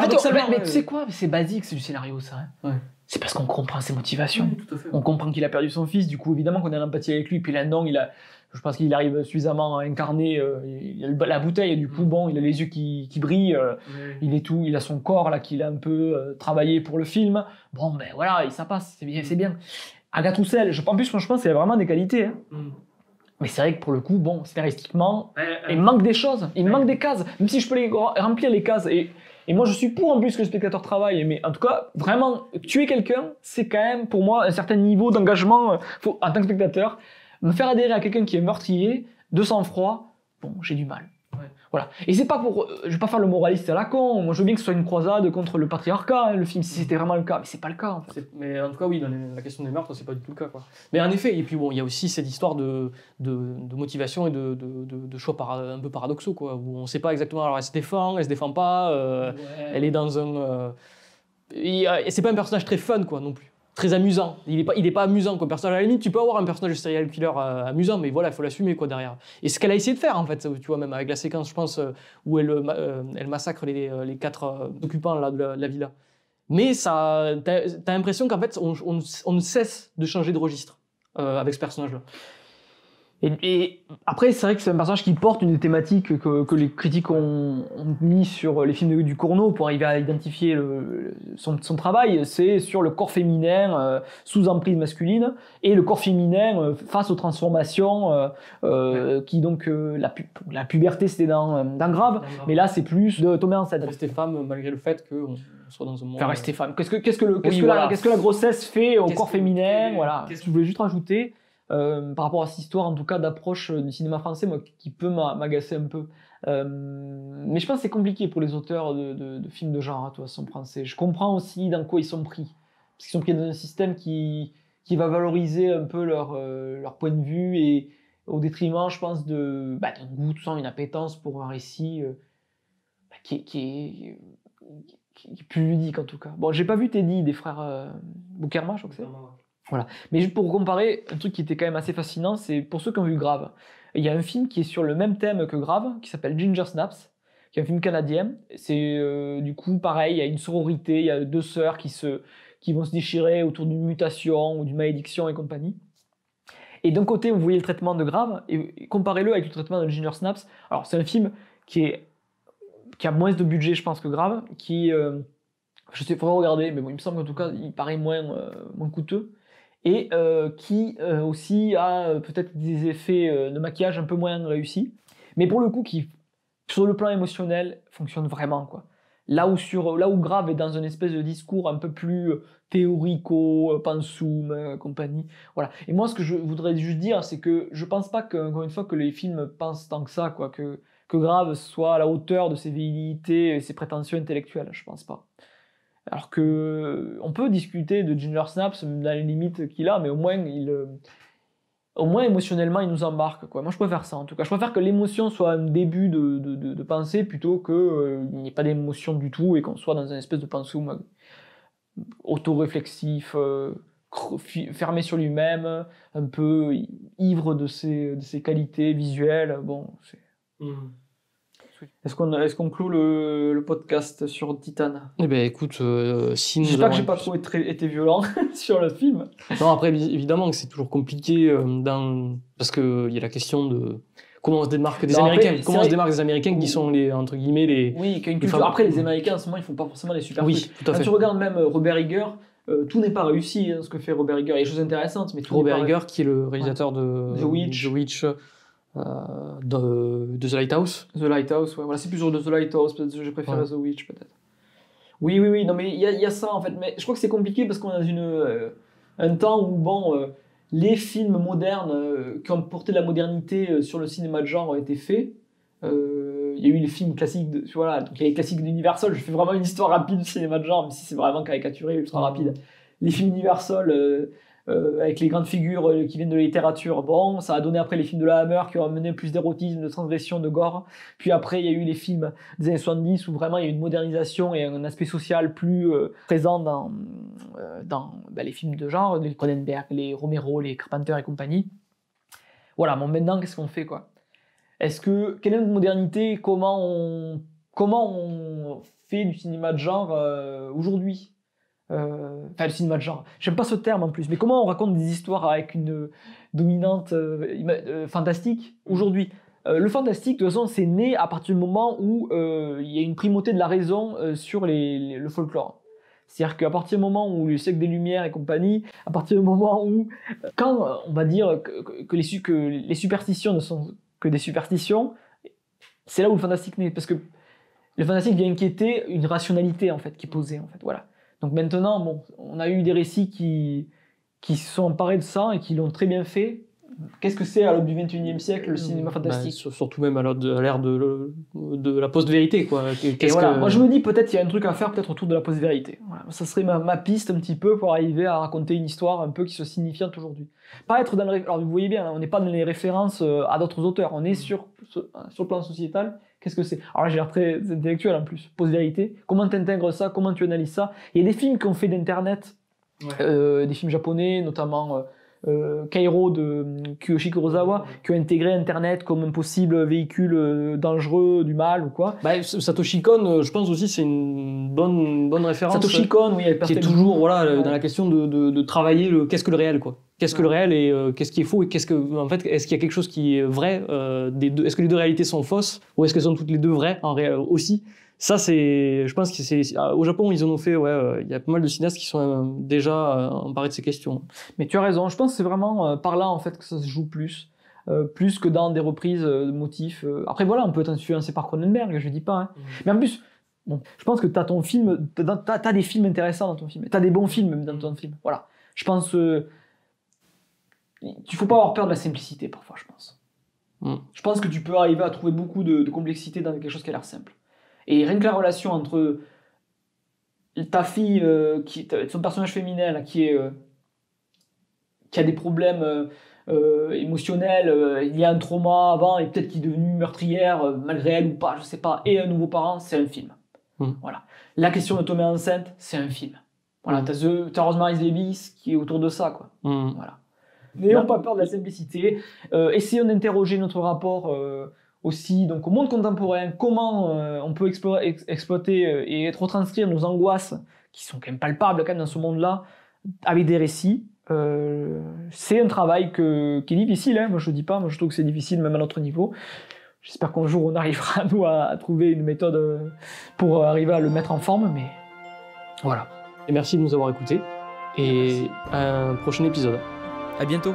tu sais quoi, c'est basique, c'est du scénario, ça. Hein. Ouais. C'est parce qu'on comprend ses motivations. Oui, tout à fait. On comprend qu'il a perdu son fils, du coup évidemment qu'on a l'empathie avec lui. Puis Landon, je pense qu'il arrive suffisamment à incarner il a la bouteille, et du coup bon, il a les yeux qui brillent, il a son corps là qu'il a un peu travaillé pour le film. Bon ben voilà, ça passe, c'est bien. Agathe Roussel, je pense qu'il a vraiment des qualités. Hein. Mais c'est vrai que pour le coup, bon, scénaristiquement, il manque des choses, il manque des cases. Même si je peux remplir les cases, et moi je suis pour en plus que le spectateur travaille, mais en tout cas, vraiment, tuer quelqu'un, c'est quand même pour moi un certain niveau d'engagement. En tant que spectateur, me faire adhérer à quelqu'un qui est meurtrier, de sang-froid, bon, j'ai du mal. Voilà. Et c'est pas je vais pas faire le moraliste à la con, moi je veux bien que ce soit une croisade contre le patriarcat, hein, le film, si c'était vraiment le cas, mais c'est pas le cas en fait. Mais en tout cas, oui, dans la question des meurtres, c'est pas du tout le cas, quoi. Mais en effet, et puis bon, il y a aussi cette histoire de motivation et de choix un peu paradoxaux, quoi, où on sait pas exactement, alors elle se défend pas, elle est dans un... Et c'est pas un personnage très fun, quoi, non plus. Très amusant. Il est pas amusant, quoi. Personnage, à la limite, tu peux avoir un personnage de serial killer amusant, mais voilà, il faut l'assumer, quoi, derrière. Et c'est ce qu'elle a essayé de faire, en fait, tu vois, même avec la séquence, je pense, où elle massacre les 4 occupants là, de la villa. Mais t'as l'impression qu'en fait, on ne cesse de changer de registre avec ce personnage-là. Et après, c'est vrai que c'est un personnage qui porte une thématique que les critiques ont mis sur les films du Corneau pour arriver à identifier son travail. C'est sur le corps féminin sous emprise masculine et le corps féminin face aux transformations qui donc la puberté c'était dans Grave, mais là c'est plus de tomber enceinte. Rester femme malgré le fait qu'on soit dans un monde. Enfin, rester femme. Qu'est-ce que la grossesse fait au corps féminin, voilà. Je voulais juste rajouter. Par rapport à cette histoire, en tout cas d'approche du cinéma français, moi, qui peut m'agacer un peu. Mais je pense que c'est compliqué pour les auteurs de films de genre, de toute façon, français. Je comprends aussi dans quoi ils sont pris. Parce qu'ils sont pris dans un système qui va valoriser un peu leur point de vue et au détriment, je pense, d'un goût, tout ça, une appétence pour un récit qui est plus ludique, en tout cas. Bon, j'ai pas vu Teddy des frères Boukerma, je crois que c'est. Voilà. Mais pour comparer, un truc qui était quand même assez fascinant, c'est pour ceux qui ont vu Grave. Il y a un film qui est sur le même thème que Grave, qui s'appelle Ginger Snaps, qui est un film canadien. C'est du coup pareil, il y a une sororité, il y a 2 sœurs qui vont se déchirer autour d'une mutation ou d'une malédiction et compagnie. Et d'un côté, vous voyez le traitement de Grave, et comparez-le avec le traitement de Ginger Snaps. Alors c'est un film qui a moins de budget, je pense, que Grave, qui, je sais, il faudra regarder, mais bon, il me semble qu'en tout cas, il paraît moins coûteux. Et qui aussi a peut-être des effets de maquillage un peu moins réussis, mais pour le coup qui, sur le plan émotionnel, fonctionne vraiment, quoi. Là où Grave est dans une espèce de discours un peu plus théorico, pensum, compagnie. Voilà. Et moi, ce que je voudrais juste dire, c'est que je pense pas encore une fois que les films pensent tant que ça, quoi, que Grave soit à la hauteur de ses velléités et ses prétentions intellectuelles. Je pense pas. Alors que on peut discuter de Ginger Snaps dans les limites qu'il a, mais au moins émotionnellement il nous embarque, quoi. Moi je préfère ça en tout cas. Je préfère que l'émotion soit un début de pensée plutôt qu'il n'y ait pas d'émotion du tout et qu'on soit dans une espèce de pensum auto-réflexif, fermé sur lui-même, un peu ivre de ses qualités visuelles. Bon, c'est... Est-ce qu'on clôt le podcast sur Titan? Eh ben écoute, j'espère que j'ai pas trop été violent sur le film. Non, après évidemment que c'est toujours compliqué parce que il y a la question de comment on se démarque des Américains. Comment on se démarque des Américains qui sont les entre guillemets les. Oui, qui a une culture. Après les Américains en ce moment ils font pas forcément des super trucs. Oui, tout à fait. Quand tu regardes même Robert Eager, tout n'est pas réussi ce que fait Robert Eager. Il y a des choses intéressantes, mais tout Robert Eager qui est le réalisateur de The Witch. De The Lighthouse. The Lighthouse, ouais. Voilà, c'est plus sur The Lighthouse, peut-être que je préfère The Witch, peut-être. Oui, non, mais il y a ça, en fait. Mais je crois que c'est compliqué parce qu'on est dans un temps où, bon, les films modernes qui ont porté de la modernité sur le cinéma de genre ont été faits. Il y a eu les films classiques, voilà, donc il y a les classiques d'Universal. Je fais vraiment une histoire rapide du cinéma de genre, même si c'est vraiment caricaturé, ultra rapide. Les films Universal... avec les grandes figures qui viennent de la littérature. Bon, ça a donné après les films de la Hammer qui ont amené plus d'érotisme, de transgression, de gore. Puis après, il y a eu les films des années 70 où vraiment il y a eu une modernisation et un aspect social plus présent dans les films de genre, les Cronenberg, les Romero, les Carpenter et compagnie. Voilà, bon, maintenant, qu'est-ce qu'on fait, quoi? Quelle est notre modernité? Comment on fait du cinéma de genre aujourd'hui? Le cinéma de genre, j'aime pas ce terme en plus, mais comment on raconte des histoires avec une dominante fantastique aujourd'hui? Le fantastique, de toute façon, c'est né à partir du moment où il y a une primauté de la raison sur le folklore. C'est-à-dire qu'à partir du moment où le siècle des Lumières et compagnie, à partir du moment où, quand on va dire que les superstitions ne sont que des superstitions, c'est là où le fantastique naît, parce que le fantastique vient inquiéter une rationalité en fait qui est posée en fait, voilà. Donc maintenant, bon, on a eu des récits qui se sont emparés de ça et qui l'ont très bien fait. Qu'est-ce que c'est à l'aube du XXIe siècle, le cinéma fantastique? Surtout même à l'ère de la post-vérité, quoi. Moi je me dis peut-être qu'il y a un truc à faire peut-être autour de la post-vérité. Voilà. Ça serait ma piste un petit peu pour arriver à raconter une histoire un peu qui soit signifiante aujourd'hui. Pas être dans alors vous voyez bien, on n'est pas dans les références à d'autres auteurs. On est sur le plan sociétal. Qu'est-ce que c'est? Alors là, j'ai l'air très intellectuel en plus. Post-vérité. Comment tu intègres ça? Comment tu analyses ça? Il y a des films qu'on fait d'Internet, des films japonais, notamment Kairo de Kiyoshi Kurosawa, qui ont intégré Internet comme un possible véhicule dangereux du mal ou quoi. Satoshi Kon, je pense aussi, c'est une bonne référence. Satoshi Kon, oui, qui est toujours dans la question de travailler qu'est-ce que le réel, quoi. Qu'est-ce que le réel et qu'est-ce qui est faux et en fait, est-ce qu'il y a quelque chose qui est vrai est-ce que les deux réalités sont fausses ou est-ce qu'elles sont toutes les deux vraies aussi? Ça, je pense que au Japon, ils en ont fait, il y a pas mal de cinéastes qui sont déjà emparés de ces questions. Mais tu as raison, je pense que c'est vraiment par là en fait que ça se joue plus que dans des reprises de motifs. Après voilà, on peut être influencé par Cronenberg, je dis pas. Hein. Mais en plus, bon, je pense que t'as ton film, t'as des films intéressants dans ton film, t'as des bons films même dans ton film. Voilà, je pense qu'il faut pas avoir peur de la simplicité parfois, je pense. Je pense que tu peux arriver à trouver beaucoup de complexité dans quelque chose qui a l'air simple. Et rien que la relation entre ta fille, son personnage féminin, qui a des problèmes émotionnels, il y a un trauma avant et peut-être qui est devenue meurtrière malgré elle ou pas, je sais pas, et un nouveau parent, c'est un film. Voilà. La question de tomber enceinte, c'est un film. Voilà, t'as Rosemary Davis qui est autour de ça, quoi. Voilà. N'ayons pas peur de la simplicité. Essayons d'interroger notre rapport aussi donc au monde contemporain, comment on peut exploiter et retranscrire nos angoisses qui sont quand même palpables quand même dans ce monde-là avec des récits. C'est un travail qui est difficile, hein. Moi je dis pas, moi je trouve que c'est difficile même à notre niveau. J'espère qu'un jour on arrivera nous à trouver une méthode pour arriver à le mettre en forme, mais voilà. Et merci de nous avoir écoutés et à un prochain épisode. À bientôt.